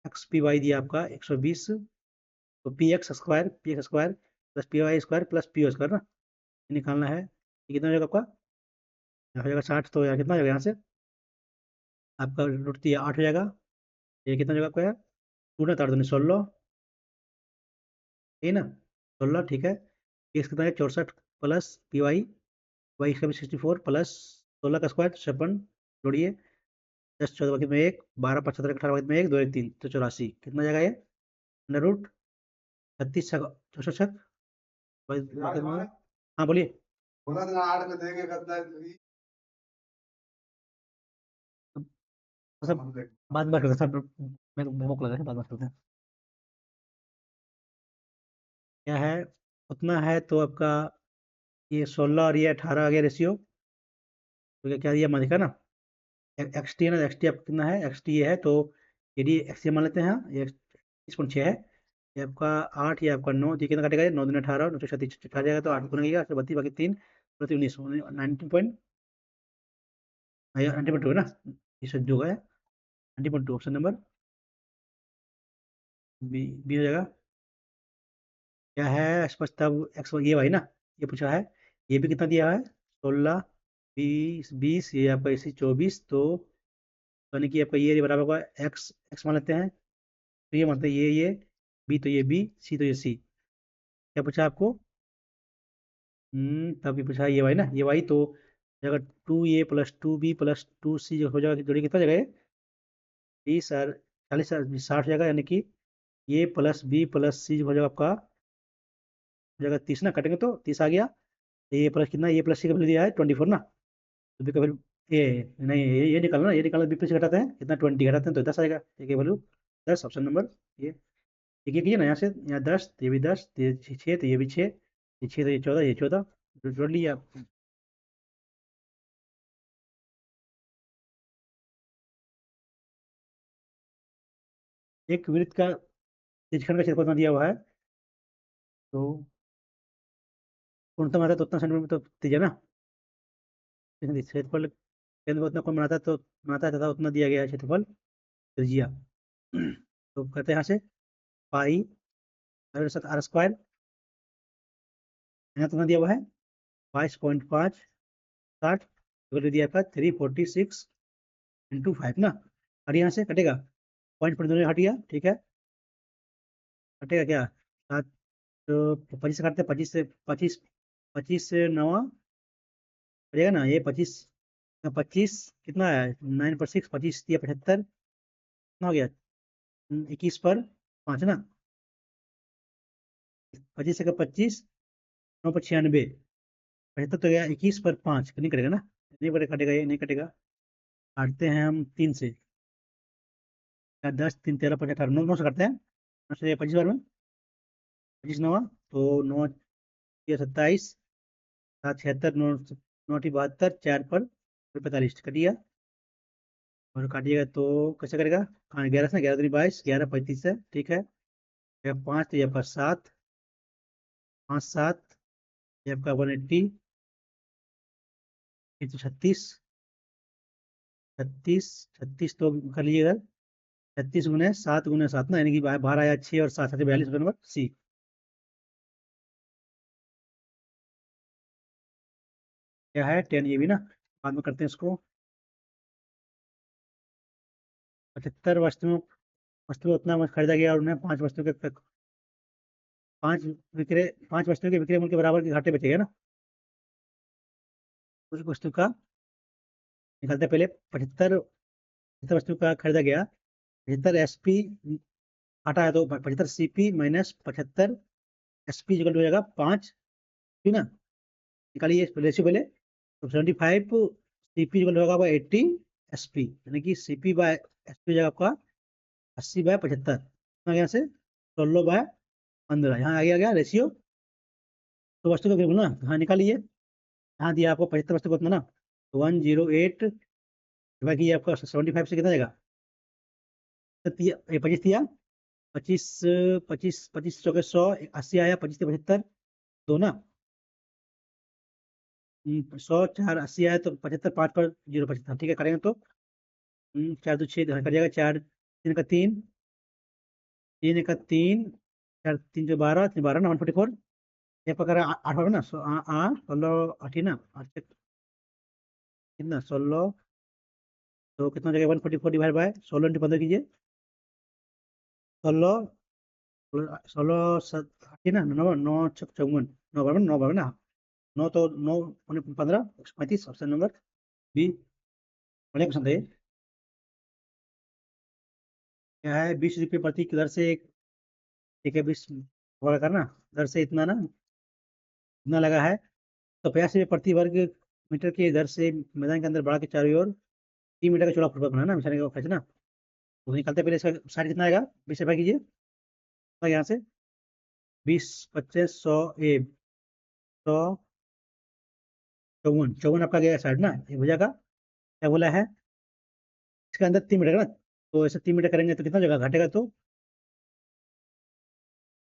Speaker 1: X P Y दिया आपका 120, तो P X square plus P Y square plus P O square ना, ये निकालना है। ये कितना हो जाएगा आपका, यहाँ हो जाएगा 60, तो यार कितना हो जाएगा यहाँ से आपका √3 8 हो जाएगा, ये कितना हो जाएगा आपका यार, 2 ना 8 दूनी 16, ठीक है ना, 16, ठीक है। एक्स कितना है 64 प्लस पी वाई, वाई इसका भी 64 प्लस 16 का स्क्वायर 56, जोड़िए 10 14 बाकी में 1 12 75 18 बाकी में 1 2 1 3, तो 84, कितना जाएगा ये अंडर रूट 36 64, बाकी में, हाँ बोलिए। बोला था 8 में देंगे करता है सब, बाद में करते हैं सब, मेरे को भूख लगा है, बाद में करते हैं। क्या है उतना है, तो आपका ये 16 और ये 18 आ गया रेशियो, तो क्या क्या दिया मान देखा ना, एक्स टी है ना, एक्स टी आपका कितना है, एक्स टी है, तो यदि एक्स टी मान लेते हैं, ये 30.6 है, ये आपका 8, ये आपका 9, ये कितना काटेगा, ये 9 दूनी 18, 9 36 आ जाएगा, तो 8 गुना 32 बाकी 3 प्रति 19, 19.2 है ना, ये जो है 90.2, ऑप्शन नंबर बी बी हो जाएगा। क्या है स्पष्ट, तब एक्स ये भाई ना, ये पूछा है, ये भी कितना दिया है 16 20 ये आपका इसी 24, तो यानी कि आपका ये बराबर होगा एक्स एक्स मान लेते हैं, तो ये मानते हैं ये बी, तो ये बी, सी तो ये सी। क्या पूछा आपको, तभी पूछा ये वाई ना, ये वाई, तो अगर 2a+2b प्लस 2c जो हो जाएगा, जोड़िए कितना जगह है 20 और 40 और 60 जाएगा, यानी कि ये प्लस बी प्लस सी हो जाएगा आपका, हो जाएगा 30 ना, कटेंगे तो 30 आ गया, ये प्लस कितना, ये प्लस सी का वैल्यू दिया है 24 ना, तो बी का वैल्यू ए नहीं, ये निकालना, ये निकालना, बी प्लस घटाते हैं कितना 20 घटाते हैं तो 10 आएगा, ठीक है वैल्यू 10, ऑप्शन नंबर ये। ठीक है, कीजिए ना यहाँ से, यहाँ 10 तो ये भी 10, तो ये 6 तो ये भी 6, ये 6 तो ये 14, ये 14, जोड़ लीजिए आप। एक वृत्त का त्रिज्यखंड का क्षेत्रफल कितना दिया हुआ है, तो न्यूनतम आता है तो उतना सेंटीमीटर, तो त्रिज्या ना, क्षेत्रफल केंद्र में उतना कौन बनाता है, तो बनाता है तथा उतना दिया गया है क्षेत्रफल त्रिज्या। तो कहते हैं यहाँ से पाई आर स्क्वायर, यहाँ कितना दिया हुआ है 22.5 60, तो दिया आपका 346/5 ना, और यहाँ से कटेगा पॉइंट पॉइंट दोनों हट गया, ठीक है, कटेगा क्या 7, तो 25 से काटते हैं, 25 से 9 कटेगा ना, ये 25 कितना है 9 पर 6, 25 या 75, कितना हो गया 21 पर 5 ना, 25 से 25, 9 पर 96, 75 तो गया 21 पर 5, नहीं कटेगा ना, नहीं कटेगा, ये नहीं कटेगा। काटते हैं हम 3 से, 10 3 13 5 18 9 से काटते हैं, 9 से 25 बार में 25 9, तो 9 या 27, 7 76, 9 9 72, 4 पर 45 कटिया, और काटिएगा तो कैसे करेगा, हाँ 11 से 11 दूनी 22, 11 35 है, ठीक है, 5 तो ये आपका 7, 5 7, ये आपका 180, ये तो 36, 36 36 तो कर लीजिएगा, 36 गुने 7 ना, यानी कि बाहर आया 6 और 7 42 नंबर सी। क्या है 10 ये भी ना, बाद में करते हैं इसको 75 वस्तुओं वस्तु उतना खरीदा गया और उन्हें 5 वस्तुओं के विक्रय मूल्य के बराबर के घाटे बचेगा ना। उस वस्तु का निकालते पहले 75 वस्तु का खरीदा गया, 75 SP घाटा है तो 75 CP माइनस 75 SP हो जाएगा 5, ठीक ना। निकालिए रेशियो पहले, तो 75 CP होगा 80 SP, यानी कि CP/SP हो जाएगा आपका 80/75, यहाँ से 16/15, यहाँ आ गया रेशियो। तो वस्तु का बिल्कुल ना, हाँ निकालिए, यहाँ दिया आपको 75 वस्तु को उतना ना, 108 डिवाइड कीजिए, आपका 75 से कितना जाएगा, 25 दिया, 25 25 25 चौके 100, 80 आया, 25 से 75 दो ना, 100 4 80 आया, तो 75 5 पर 0 75, ठीक है करेंगे तो 4 2 6 कर जाएगा, 4 3 का 3, 3 का 3, 4 3 जो 12, 3 12 ना 144, ये पकड़ा 8 ना 16 8 ना 8 कितना 16, तो कितना हो जाएगा 144 डिवाइड बाय 16 इंटू 15 कीजिए, 16 16 8 ना 9 9 54 9 12 9 12 ना 9, तो 9 15 135, ऑप्शन नंबर बी। बढ़िया क्वेश्चन था ये। क्या है, 20 रुपये प्रति की दर से एक, ठीक है 20 होगा करना, दर से इतना ना, इतना लगा है, तो 50 रुपये प्रति वर्ग मीटर की दर से मैदान के अंदर बढ़ा के चारों ओर 3 मीटर का चौड़ा फुटबॉल बनाना, बिछाने का खर्च ना। तो निकालते पहले इसका साइड कितना आएगा, 20 से भाग कीजिए, यहाँ से 20 25 100 100 54 54 आपका गया साइड ना, ये भुजा का क्या बोला है, इसके अंदर 3 मीटर ना, तो ऐसे 3 मीटर करेंगे तो कितना जगह घटेगा, तो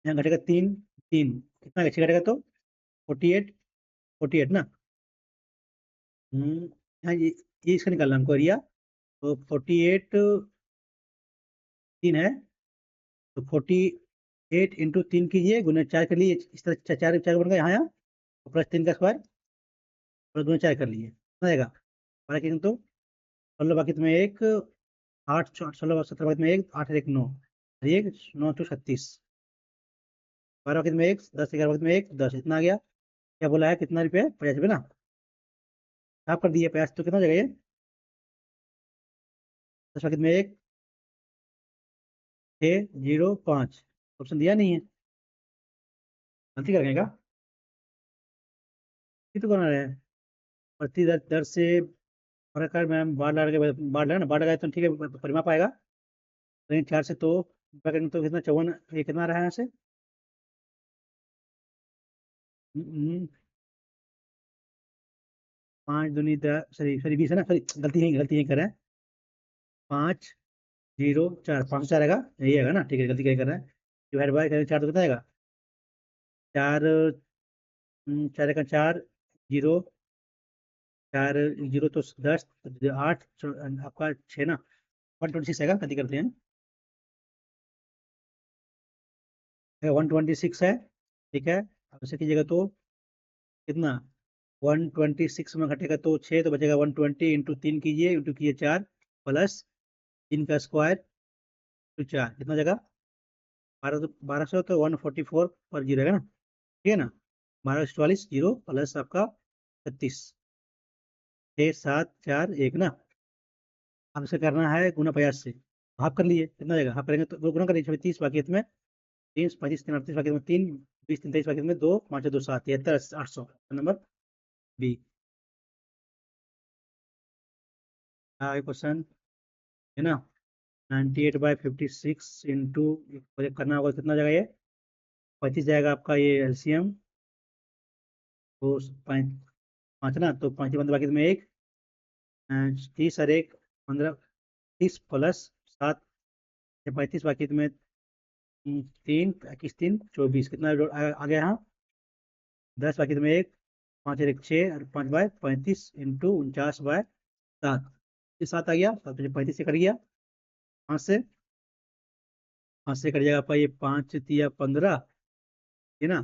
Speaker 1: यहाँ घटेगा 3 3, कितना घटेगा तो 48 48 ना। हाँ ये इसका निकालना हमको एरिया, तो 48 3 है, तो 48 इंटू 3 कीजिए, गुना 4 कर लिए, इस तरह 4 4 बन गया यहाँ, तो प्लस 3 का स्क्वायर और गुना 4 कर लिए, कितना आएगा 12 की, तो 16 बाकी में 1 8 16 17 बाकी में 1 8 1 9, 1 9 2 36, 12 बाकी में 1 10 11 बाकी में 1 10, इतना आ गया। क्या बोला है, कितना रुपये 50 रुपये ना, आप कर दिए 50, तो कितना जगह ये 10 बाकी में 1 6 0 5, ऑप्शन दिया नहीं है, गलती करेंगे क्या, ये तो करना है प्रति दर से प्रकार में बाढ़ लगा ना, बाढ़ लगाए तो ठीक है, परिमाप आएगा, लेकिन 4 से तो ब्रैकेट तो कितना 54, ये कितना रहा है यहाँ से 5 दूनी 10, सॉरी सॉरी 20 है ना, सॉरी गलती यही कर रहे हैं, 5 0 4 504 आएगा, यही आएगा ना, ठीक है गलती क्या कर रहे हैं, डिवाइड बाय करेंगे 4 तो कितना आएगा 4 4 का 4 0 4 0 तो 10 8 आपका 6 ना 126 आएगा, गलती करते हैं 126 है, ठीक है। अब ऐसे कीजिएगा तो कितना 126 में घटेगा तो 6, तो बचेगा 120 इंटू 3 कीजिए, इंटू कीजिए 4 प्लस 3 का स्क्वायर टू 4, कितना जगह 1200, तो 144 पर जीरो है ना, ठीक है ना, 1244 जीरो प्लस आपका 36 6 7 4 1 ना। अब इसे करना है गुना 50 से, हाफ कर लिए, कितना जगह हाफ करेंगे तो गुना करेंगे 30 बाकी में 3 35 3 38 बाकी में 3 20 3 23 बाकी में 2 5 2 7 73 800, नंबर बी। क्वेश्चन है ना, 98/56 इंटू करना होगा, कितना जाएगा ये 25 जाएगा आपका ये एलसीएम, तो 5 ना, तो 5 बंद बाकी में 1 30 और 1 15, 30 प्लस 7 35 बाकी में 3 21 3 24, कितना आ गया यहाँ 10 बाकी में 1 5 और 1 6 और 5/35 इंटू 49/7, ये 7 आ गया, 7 35 से कट गया, 5 से 5 से कट जाएगा आपका ये 5 तिया 15, है ना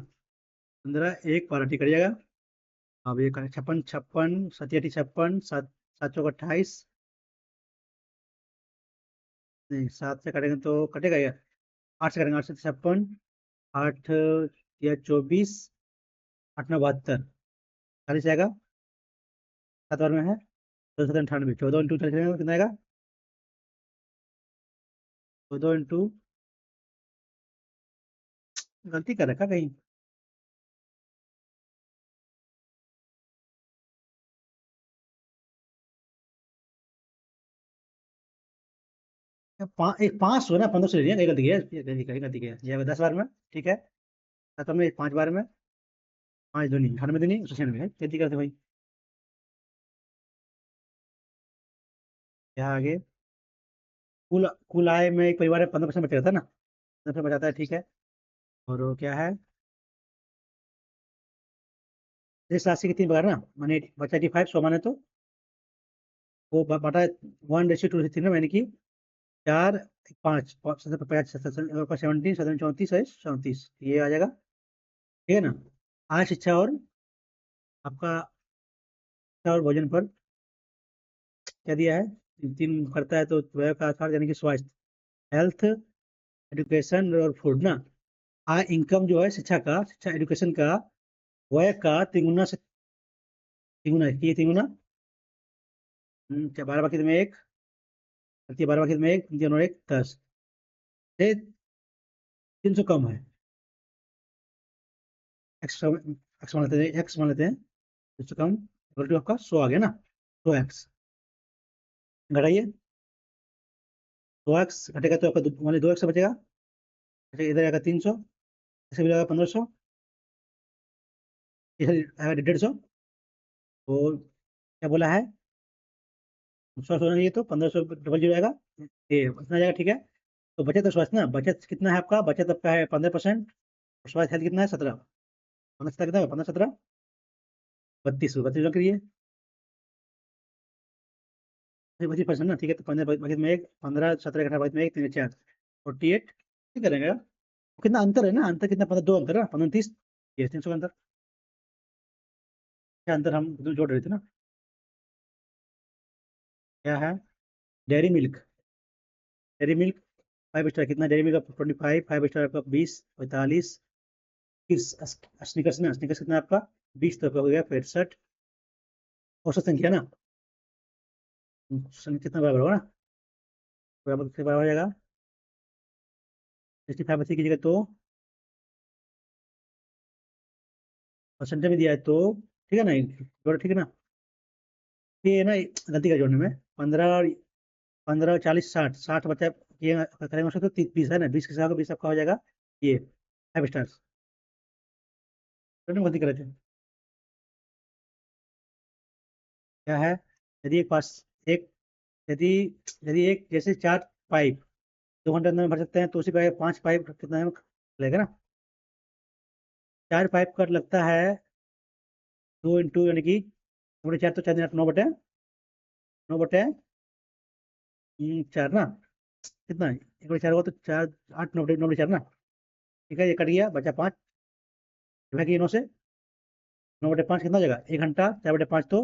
Speaker 1: 15 1 12 कट जाएगा। अब ये 56 56 7 56 7 7 चौक 28 नहीं 7 से कटेंगे तो कटेगा यार, 8 से करेंगे, 8 से 56, 8 या 24, 8 9 72, 40 आएगा, 7 बार में है 298, 14 इंटू कितना आएगा, 14 इंटू, गलती कर रखा कहीं, एक 500 ना 1500 ले लिया, कहीं गलती किया, गलती किया ये 10 बार में, ठीक है, तो हमने 5 बार में, 5 दूनी 98 दूनी 196 है, गलती करते भाई। यहाँ आगे कुल कुल आय में एक परिवार में 15% बच जाता है ना, 15% बचाता है, ठीक है। और वो क्या है, इस राशि की 3 बार ना, माने बचा 85 100 माने तो वो बटा 1:2 थी ना, मैंने की 4 5 50 17 34 37, ये आ जाएगा, ठीक है ना। आय शिक्षा और आपका शिक्षा और भोजन पर क्या दिया है, 3 करता है तो व्यय का आधार यानी कि स्वास्थ्य, हेल्थ, एजुकेशन और फूड ना। आय इनकम जो है शिक्षा का, शिक्षा एजुकेशन का, व्यय का तिगुना से तिगुना है, ये तिगुना, 12 बाकी में एक, 12 बाकी में एक, 3 और 1 10 से 300 कम है, एक्स एक्स मान लेते हैं, एक्स मान लेते हैं, 300 कम, इक्वल टू आपका 100 आ गया ना, 100x घटाइए, 100x घटेगा तो आपका मान लीजिए 2x बचेगा, अच्छा इधर आएगा 300, इसे मिलेगा 1500, इधर आएगा 150, तो क्या बोला है, 100 होना चाहिए तो 1500 डबल जीरो आएगा, ये इतना जाएगा, ठीक है। तो बचत और स्वास्थ्य ना, बचत कितना है आपका, बचत आपका है 15%, और स्वास्थ्य हेल्थ कितना है 17, 15 17 कितना है, 15 17 32, 32 करिए, 25% ना, ठीक है, तो 15 बचत में एक, 15 17 18 बचत में एक, 3 4 48, ठीक करेंगे यार। कितना अंतर है ना, अंतर कितना, 15 2 अंतर है, 15 30, ये 300 का अंतर, क्या अंतर हम दोनों जोड़ रहे थे ना, क्या है, dairy milk, dairy milk 5 star कितना, डेयरी मिल्क का 25, 5 स्टार आपका 20 45, फिर स्निकर्स ना, स्निकर्स कितना है आपका 20, तो आपका हो गया 65, औसत संख्या ना, संख्या कितना बराबर होगा ना, बराबर से बराबर हो जाएगा, 65 80 कीजिएगा तो परसेंटेज में दिया है तो, ठीक है ना, जोड़ ठीक है ना, ये ना गलती का जोड़ने में, 15 15 40 60 60 बचा, ये करेंगे उसको तो 20 है ना, 20 के साथ 20 आपका हो जाएगा, ये 5 स्टार, गलती कर रहे थे, क्या है, यदि एक पास एक, यदि यदि एक जैसे 4 पाइप 2 घंटे अंदर में भर सकते हैं, तो उसी का 5 पाइप कितना है लगेगा ना, 4 पाइप का लगता है 2 इंटू यानी कि 4 तो 4 9 बटे 4 ना, कितना है, 1/4 होगा तो 4 8 9 बटे 4 ना, ठीक है, ये कट गया, बचा 5, भागी 9 से, 9/5 कितना हो जाएगा, 1 घंटा, 4/5 तो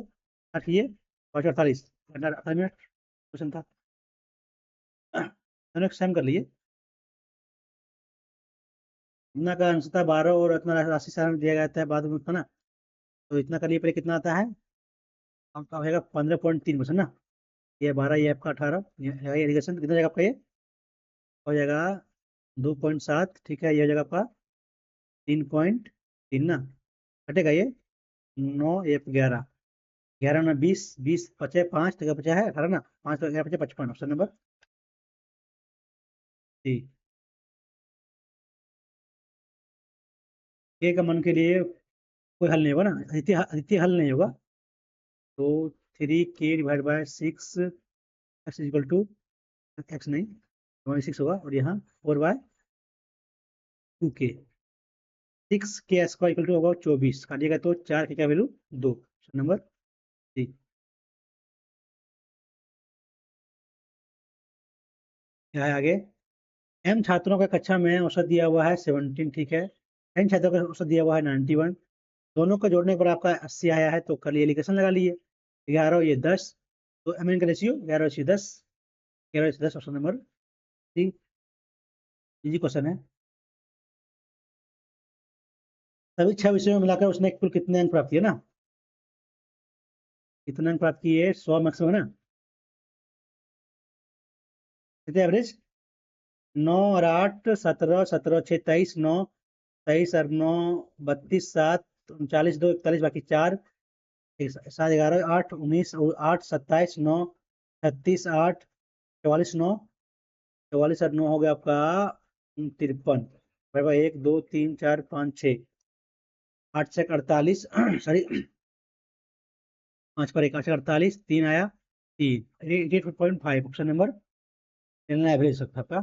Speaker 1: 8 किए 5 48 घंटा 48 मिनट, क्वेश्चन था, दोनों सेम कर लिए, इतना का अंशतः 12 और इतना राशि सारण दिया गया था बाद में था ना, तो इतना करिए पहले, कितना आता है आपका होगा 15.3% ना, ये 12, ये आपका 18, ये इरिगेशन कितना जाएगा आपका, ये हो जाएगा 2.7, ठीक है, ये हो जाएगा आपका 3.3 ना, कटेगा ये 9 1 11, 11 ना 20, 20 बचे 5 तो क्या बचा है 18 ना, 5 तो 11 बचे 55, ऑप्शन नंबर सी। के का मन के लिए कोई हल नहीं होगा ना, additive हल नहीं होगा, तो 3k/6 x equal to, x नहीं 26 होगा, और यहाँ 4/2k, 6k² इक्वल टू होगा 24, काटिएगा तो 4 की क्या वैल्यू 2, नंबर सी। क्या है आगे, एम छात्रों का कक्षा में औसत दिया हुआ है 17, ठीक है, एन छात्रों का औसत दिया हुआ है 91, दोनों को जोड़ने पर आपका 80 आया है, तो कल एलिगेशन लगा लिए, 11 ये 10, तो एम एन का रेशियो 11 10, 11 10, ऑप्शन नंबर ठीक, इजी क्वेश्चन है। सभी 6 विषयों में मिलाकर उसने कुल कितने अंक प्राप्त किए ना, कितने अंक प्राप्त किए? 100 मैक्सिमम है ना, कितने एवरेज? 9 और 8 17, 17 6 23, 9 23 और 9 32, 7 39, 2 41, बाकी 4 7 11 8 19 8 27 9 36 8 44 9 44 और 9 हो गया आपका 53। बराबर 1 2 3 4 5 6 8 से 48 सॉरी 5 पर 1 8 से 48 3 आया 3 88.5 ऑप्शन नंबर एवरेज सकता आपका।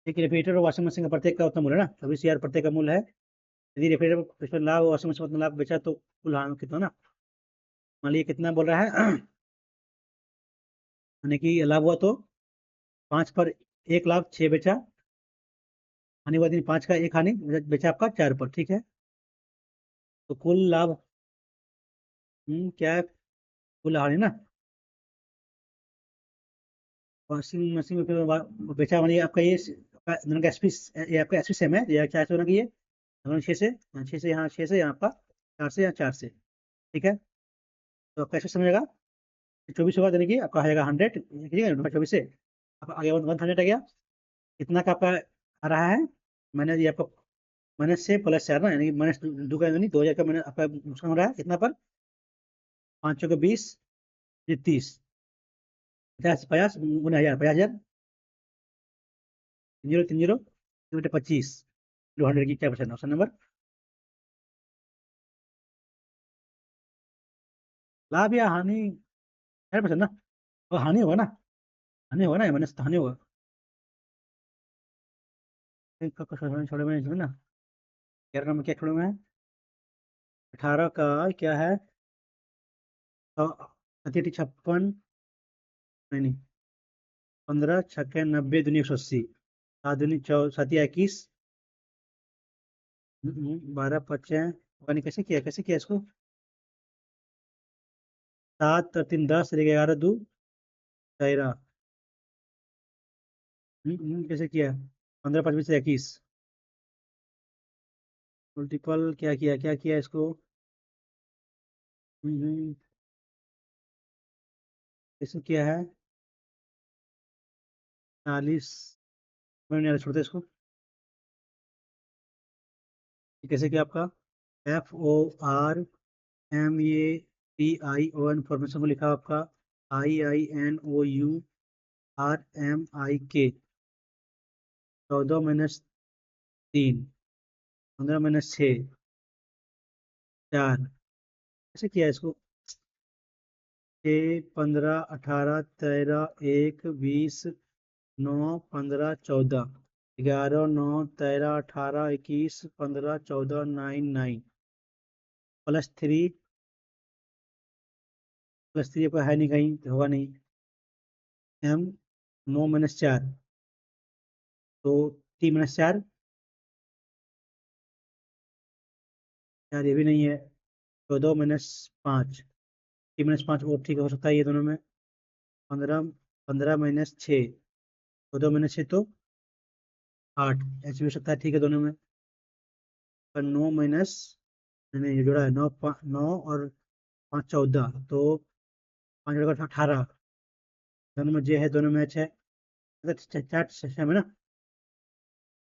Speaker 1: एक रेफ्रिजरेटर और वॉशिंग मशीन का प्रत्येक का उतना मूल्य है ना, 26,000 प्रत्येक का मूल्य है। यदि रेफ्रिजरेटर इसमें लाभ वॉशिंग मशीन में लाभ बेचा तो कुल हानि कितना ना, मान लीजिए कितना बोल रहा है यानी कि लाभ हुआ तो 5 पर 1 लाभ 6 बेचा, हानि हुआ दिन 5 का 1 हानि बेचा आपका 4 पर, ठीक है। तो कुल लाभ क्या है, कुल हानि ना, वॉशिंग मशीन में बेचा मानिए आपका ये दोनों का एसपी, ये आपका एसपी सेम है, ये क्या होना कि ये दोनों 6 से यहाँ 6 से यहाँ आपका 4 से यहाँ 4 से, ठीक है। तो आपका ऐसे समझेगा 24 होगा यानी कि आपका आ जाएगा 100, ठीक है 24 से आपका आगे 100 आ गया। कितना का आपका आ रहा है, मैंने ये आपका माइनस से प्लस 4 ना, यानी माइनस 2 का यानी 2000 का मैंने आपका नुकसान हो रहा है कितना पर, 5 का 20 ये 30 50 50 गुना 1000 50,000 0 3 0 25 100 की क्या परसेंट ऑप्शन नंबर। लाभ या हानि 100% ना, वो हानि होगा ना, हानि होगा ना, माइनस हानि होगा। छोड़े में ना, 11 नंबर क्या छोड़े में है, 18 का क्या है, 56 नहीं नहीं 15 छक्के 90 दूनी 180 7 दूनी 7 21 12 5 पता नहीं कैसे किया इसको, 7 और 3 10 11 2 13 कैसे किया, 15 5 से 21 मल्टीपल क्या किया इसको, कैसे किया है 40 मैंने छोड़ते इसको, ये कैसे किया आपका FORMATION फॉर्मेशन को लिखा आपका IINOURMIK 14 माइनस 3 15 माइनस 6 4 कैसे किया इसको, 6 15 18 13 1 20 9 15 14 11 9 13 18 21 15 14 9 9 प्लस 3 पर है नहीं कहीं तो होगा नहीं, M 9 माइनस 4 तो 3 माइनस 4 यार ये भी नहीं है, 14 माइनस 5 3 माइनस 5 और ठीक हो सकता है ये दोनों में, 15 15 माइनस 6 14 माइनस 6 तो 8 ऐसे भी हो सकता है, ठीक है दोनों में। पर 9 माइनस नहीं ये जोड़ा है 9 9 और 5 14 तो 5 जोड़कर 18 दोनों में जे है दोनों में एच है, चार सेम है ना,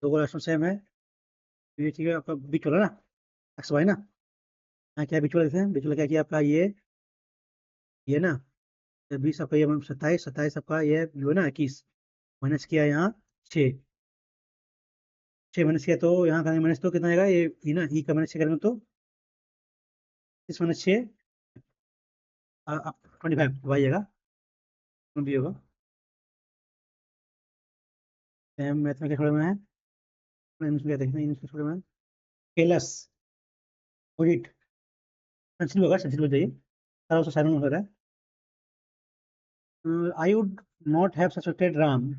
Speaker 1: दो को सेम है, तो ये ठीक है आपका बीच वाला ना, एक्स वाई ना, यहाँ क्या बीच वाला देखते हैं, बीच वाला क्या किया आपका ये ना, 20 आपका ये 27 27 आपका ये जो है ना 21 माइनस किया यहाँ 6 6 माइनस किया तो यहाँ करेंगे माइनस तो कितना आएगा ये ना ई का माइनस करेंगे तो 6 माइनस 6 25 तो आइएगा भी होगा। मैथ में क्या थोड़े में है, इंग्लिश में क्या देखना, इंग्लिश में थोड़े में केलस ऑडिट संस्कृत होगा, संस्कृत में जाइए सारा उसका साइलेंट हो रहा है। आई would not have suspected Ram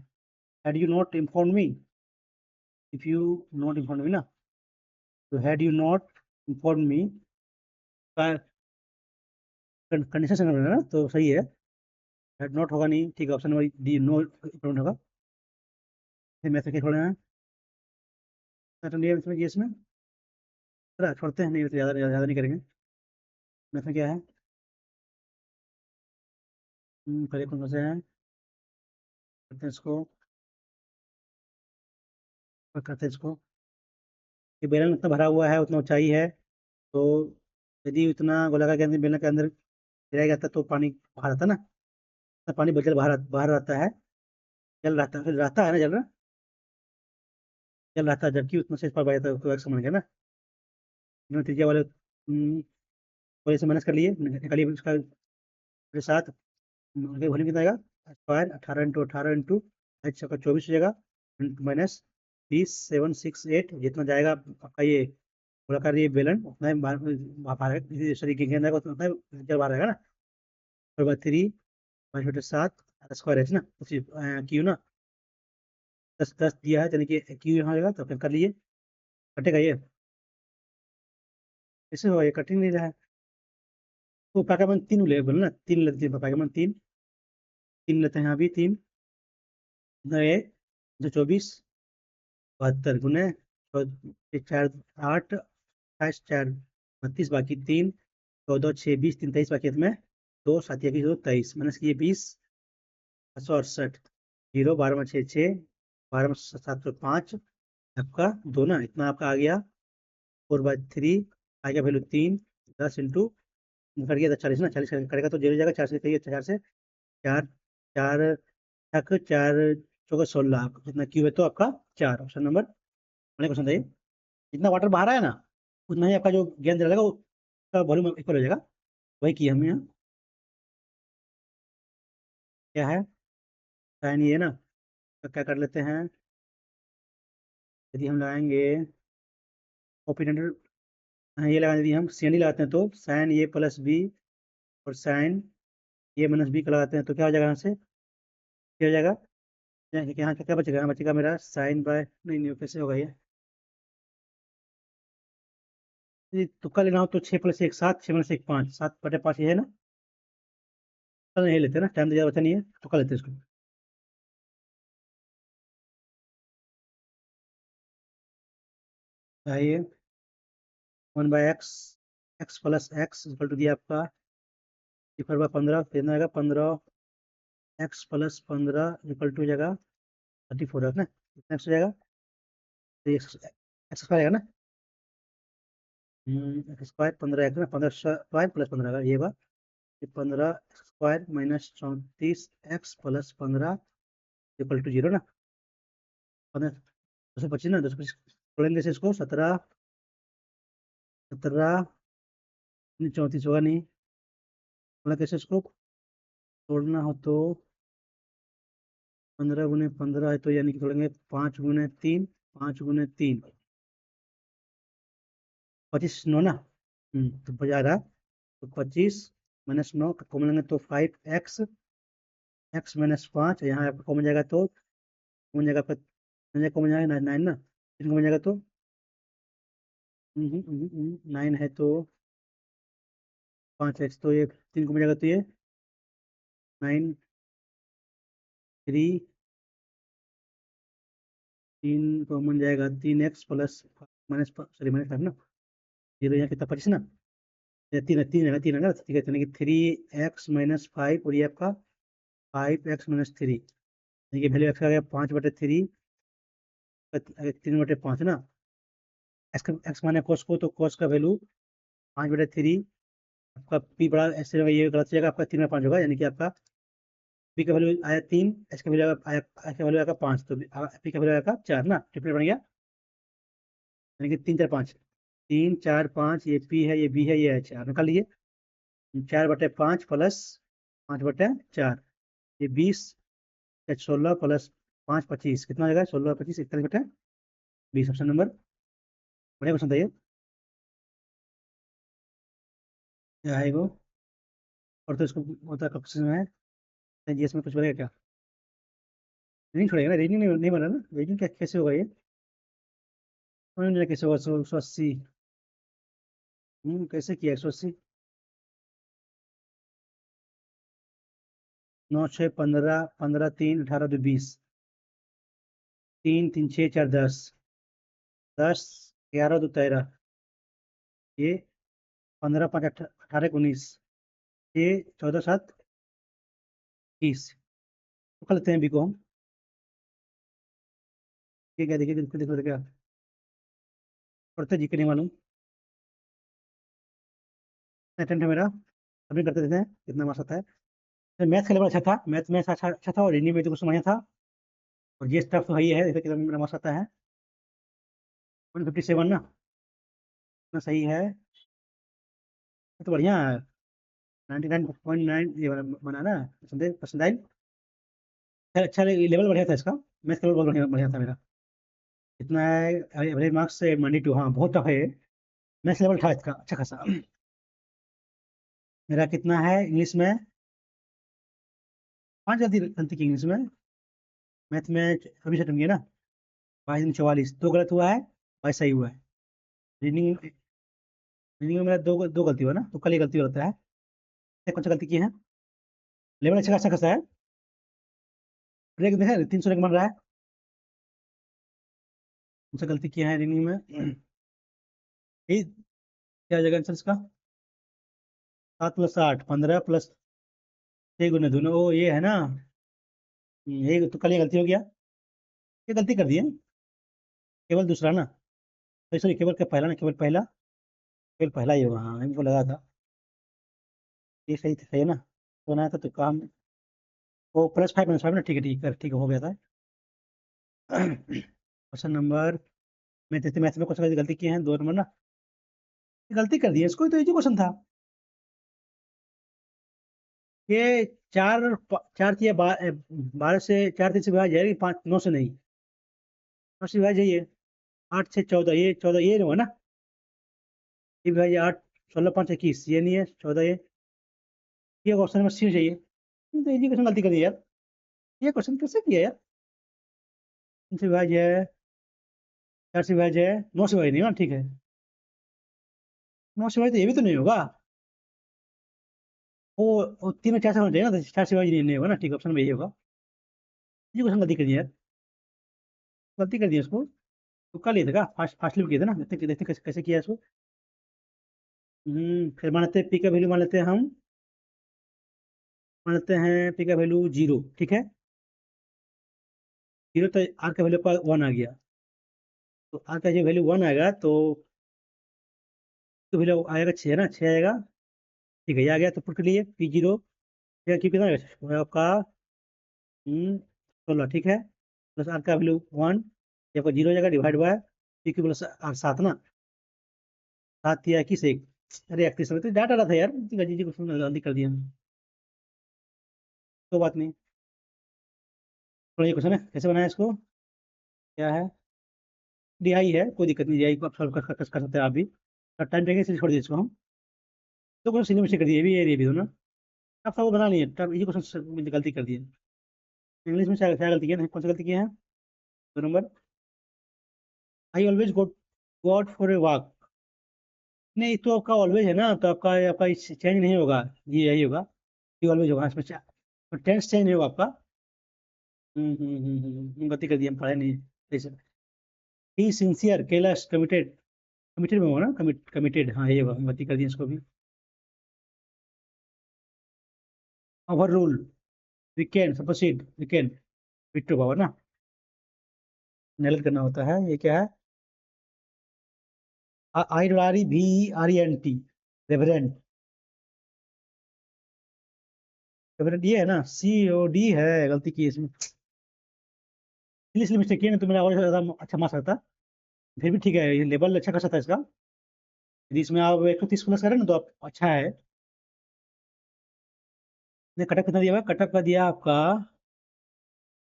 Speaker 1: had you not informed me, if you not informed me ना, तो had you not informed me का कंडीशन से ना तो सही है, नोट होगा नहीं, ठीक है, option number D no improvement होगा। फिर मैथ के छोड़े हैं, इसमें ये इसमें छोड़ते हैं, नहीं तो ज़्यादा ज़्यादा नहीं करेंगे। मैथ में क्या है, पहले कौन से हैं, करते हैं इसको, करते हैं इसको। ये बेलन उतना भरा हुआ है, उतना ऊंचाई है, तो यदि उतना गोलाकार के अंदर बेलन के अंदर गिराया जाता है तो पानी बाहर आता है ना, तो पानी बचल बाहर बाहर रहता है, जल रहता है, फिर रहता है ना, जल रहता है, जबकि उतना से इस पर बह जाता है, तो एक समझ गया ना। इन्होंने त्रिज्या वाले थोड़े से माइनस कर लिए, निकालिए उसका फिर साथ, आगे वॉल्यूम कितना आएगा, स्क्वायर 18 × 18 × चौका 24 हो जाएगा, माइनस 20 7 6 8, जितना जाएगा आपका ये गोलाकार ये बेलन उतना ही बाहर सॉरी गेंद आएगा उतना ही जल बाहर आएगा ना। और बात 3 5/7 स्क्वायर है ना, क्यू ना, 10 दिया है, यानी कि क्यू यहाँ आएगा, तो फिर कर लिए, कटेगा ये, इससे होगा, ये कट ही नहीं रहा है। तो पैकेमन 3 ले बोले ना, 3 लेते हैं, पैकेमन 3 3 लेते हैं, यहाँ भी 3 जो 24 72 गुने 4 8 28 4 32, बाकी 3 14 6 20 3 23, बाकी इसमें 2 7 21 2 23, माइनस किए 20 768 0 12 6 6 12 705, आपका दो ना, इतना आपका आ गया 4/3, आ गया वैल्यू 3, 10 इंटू कर गया 40 ना, 40 करेगा तो 0 जाएगा, 4 से कहिए, 4 से 4 4 तक 4 चौका 16, जितना क्यू है तो आपका 4, ऑप्शन नंबर क्वेश्चन था ये। जितना वाटर बाहर आया ना, उतना ही आपका जो गेंद रहेगा उसका वॉल्यूम इक्वल हो जाएगा, वही किया हमने यहाँ। क्या है, साइन ये ना, तो क्या कर लेते हैं, यदि हम लगाएंगे ओपिनियन, ये लगा यदि हम सी एन डी लगाते हैं तो साइन ए प्लस बी, और साइन ए माइनस बी का लगाते हैं तो क्या हो जाएगा, यहाँ से क्या हो जाएगा, यहाँ क्या बचेगा, यहाँ बचेगा मेरा साइन बाय, नहीं नहीं कैसे होगा ये तुक्का लेना हो तो 6 + 1 7, 6 - 1 5, 7/5 ये है ना, चलो यही लेते हैं ना, टाइम तो ज़्यादा बचा नहीं है, तुक्का लेते हैं इसको। आइए 1/x, x + x दिया आपका, डिफर बाय 15, कितना आएगा 15x + 15 हो जाएगा 34 है ना, कितना एक्स हो जाएगा, तो एक्स स्क्वायर आएगा ना, एक्स स्क्वायर 15x ना, 15 स्क्वायर प्लस 15 ये बात, 15 स्क्वायर माइनस 34x + 15 = 0 ना, 15 225 ना, 225 तोड़ेंगे से इसको, 17 17 34 होगा नहीं, थोड़ा कैसे इसको तोड़ना हो तो 15 × 15 है, तो यानी कि तोड़ेंगे 5 × 3, 5 × 3 25 9 ना, तो बजा रहा, तो 25 - 9 कॉमन लेंगे तो 5x, x - 5, यहाँ आपका कॉमन जाएगा तो कॉमन जाएगा आपका, कॉमन जाएगा 9 ना, 3 कॉमन जाएगा तो 9 है तो 5x, तो ये 3 कॉमन जाएगा तो ये 9 3 3 कॉमन जाएगा, 3x plus minus sorry minus 5 ना, 0 यहाँ कितना 25 ना, ये 3 है ना, ठीक है, यानी कि 3x - 5, और ये आपका 5x - 3, यानी कि वैल्यू एक्स आ गया 5/3, 3/5 ना, एक्स माने कोस को, तो कोस का वैल्यू 5/3, आपका पी बड़ा ऐसे होगा, ये गलत हो जाएगा, आपका 3/5 होगा, यानी कि आपका पी का वैल्यू आया 3, एच का वैल्यू आया, एच का वैल्यू आएगा 5, तो पी का वैल्यू आएगा 4 ना, ट्रिपलेट बन गया, यानी कि 3 4 5, 3 4 5, ये पी है, ये बी है, ये एच, निकाल लिए, 4/5 प्लस 5/4, ये 20, एच 16 प्लस 5 25, कितना हो जाएगा 16 25 41/20, ऑप्शन नंबर, बढ़िया क्वेश्चन था ये, क्या है वो, और तो इसको होता है क्वेश्चन है, जीएस में कुछ बनेगा क्या, रीजनिंग छोड़ेगा ना, रीजनिंग नहीं बना ना, रीजनिंग क्या कैसे होगा ये, समझ नहीं कैसे होगा, 180, कैसे किया 180, 9 6 15, 15 3 18 2 20, 3 3 6 4 10, 10 11 2 13, ये 15 5 18 19, ये 14 7 20। तो कर लेते हैं बी को हम। ये क्या देखिए, देखो देखो क्या पढ़ते जी के नहीं मालूम। अटेंड है मेरा, अभी करते देते हैं कितना मार्क्स आता है। मैथ्स का लेवल अच्छा था, मैथ्स अच्छा था, और हिंदी में तो कुछ बढ़िया था, और ये स्टफ तो है ही है। देखो कितना मेरा मार्क्स आता है, 157 ना, इतना सही है। ये तो बढ़िया है, 99.9 ये बना ना, परसेंटाइल। अच्छा लेवल बढ़िया था इसका, मैथ्स का लेवल बहुत बढ़िया बढ़िया था मेरा। इतना है एवरेज मार्क्स से 92, हाँ बहुत टफ है ये। मैथ्स लेवल था इसका अच्छा खासा। मेरा कितना है इंग्लिश में, 5 गलती गलती की इंग्लिश में। मैथ में अभी से टंगी है ना, 22 44, 2 गलत हुआ है, 22 सही हुआ है। रीडिंग रीडिंग में मेरा दो गलती हुआ ना, तो कल ये गलती होता है। कौन सा गलती की है, लेवल अच्छा खासा खासा है। रैंक देखा 300 रैंक बन रहा है। कौन सा गलती किया है रीडिंग में, ये क्या हो जाएगा आंसर इसका, 7 + 8 15 प्लस 6 गुना दोनों, ओ ये है ना। ये तो कल ये गलती हो गया, ये गलती कर दी है। केवल दूसरा ना, सॉरी केवल का पहला ना, केवल पहला ही होगा, हाँ इनको लगा था। ये सही है ना, तो ना था तो काम, वो +5 ना, ठीक है ठीक है ठीक है, हो गया था। क्वेश्चन नंबर, मैं जैसे मैथ में कुछ गलती की है 2 नंबर ना, गलती कर दी है इसको, तो ये जो क्वेश्चन था, ये 12 से 4 3 से विभाज्य है, 5 9 से नहीं, 9 से विभाज्य है ये। 8 से 14, ये होगा ना, ये विभाज्य 8, 16 5 21, ये नहीं है 14, ये ऑप्शन नंबर सी चाहिए। तो ये क्वेश्चन गलती कर दी यार, ये क्वेश्चन कैसे किया यार। 3 से विभाज्य है, 4 से विभाज्य है, 9 से विभाज्य नहीं होगा, ठीक है। 9 से विभाज्य तो ये भी तो नहीं होगा, वो 3 में 4 से होना चाहिए ना, तो 4 से विभाज्य नहीं होगा ना, ठीक, ऑप्शन में यही होगा। ये क्वेश्चन गलती कर दी यार, गलती कर दी इसको। तो कर लिया था, फास्टली किया था ना, देखते देखते कैसे किया इसको। फिर मान लेते हैं पी का वैल्यू, मान लेते हैं हम, मान लेते हैं पी का वैल्यू 0, ठीक है। 0 तो आर का वैल्यू का 1 आ गया, तो आर का जो वैल्यू 1 आएगा, तो वैल्यू आएगा 6 ना, 6 आएगा, ठीक है, ये आ गया। तो पुट के लिए P0 कितना आएगा आपका, 16, ठीक है, प्लस आर का वैल्यू 1, ये आपका 0 हो जाएगा, divide by P Q plus R 7 ना, 7 या 21 1, अरे 31 में तो डाटा रहा था यार, जी जी को गलती कर दिया, तो बात नहीं। थोड़ा ये क्वेश्चन है, कैसे बनाया इसको, क्या है, DI है, कोई दिक्कत नहीं, DI को आप सॉल्व कर सकते हैं आप भी, टाइम टेकिंग से छोड़ दीजिए इसको हम। तो क्वेश्चन सिली मिस्टेक कर दिए, ये भी दो ना, आप सबको बना लिए, तब ये क्वेश्चन गलती कर दिए। इंग्लिश में क्या क्या गलती किया, कौन सी गलती किया है, 2 number, I always go out for a walk. नहीं, तो आपका ऑलवेज है ना, तो आपका चेंज नहीं होगा, ये यही होगा, ये ऑलवेज होगा इसमें, तो टेंस चेंज नहीं होगा आपका। गलती कर दी, हम पढ़े नहीं सही से। ही सिंसियर केयरलेस कमिटेड, कमिटेड में होगा ना, कमिटेड, हाँ ये होगा, हम गलती कर दी इसको भी। Overrule, weaken supersede, weaken विट्रो पावर ना, नेगलेक्ट करना होता है, ये क्या है, IREVERENT, रेवरेंट, रेवरेंट ये है ना, COD है, गलती की है इसमें, इसलिए मिस्टेक किया, नहीं तो मेरा और ज्यादा अच्छा मार्क्स आता। फिर भी ठीक है, ये लेवल अच्छा खासा था इसका, यदि इसमें आप 130 प्लस करें ना, तो आप अच्छा है। ने कटअप कितना दिया हुआ है? कटअप का दिया आपका,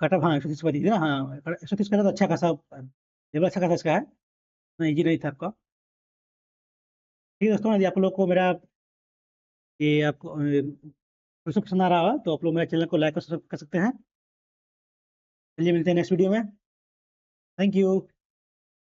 Speaker 1: कटअप हाँ 130 का दिया ना, हाँ 130 का था, तो अच्छा खासा लेवल अच्छा खासा इसका है, ना इजी नहीं था आपका। ठीक है दोस्तों, यदि आप लोग को मेरा ये आपको क्वेश्चन पसंद आ रहा हो, तो आप लोग मेरे चैनल को लाइक और सब्सक्राइब कर सकते हैं। चलिए मिलते हैं नेक्स्ट वीडियो में, थैंक यू।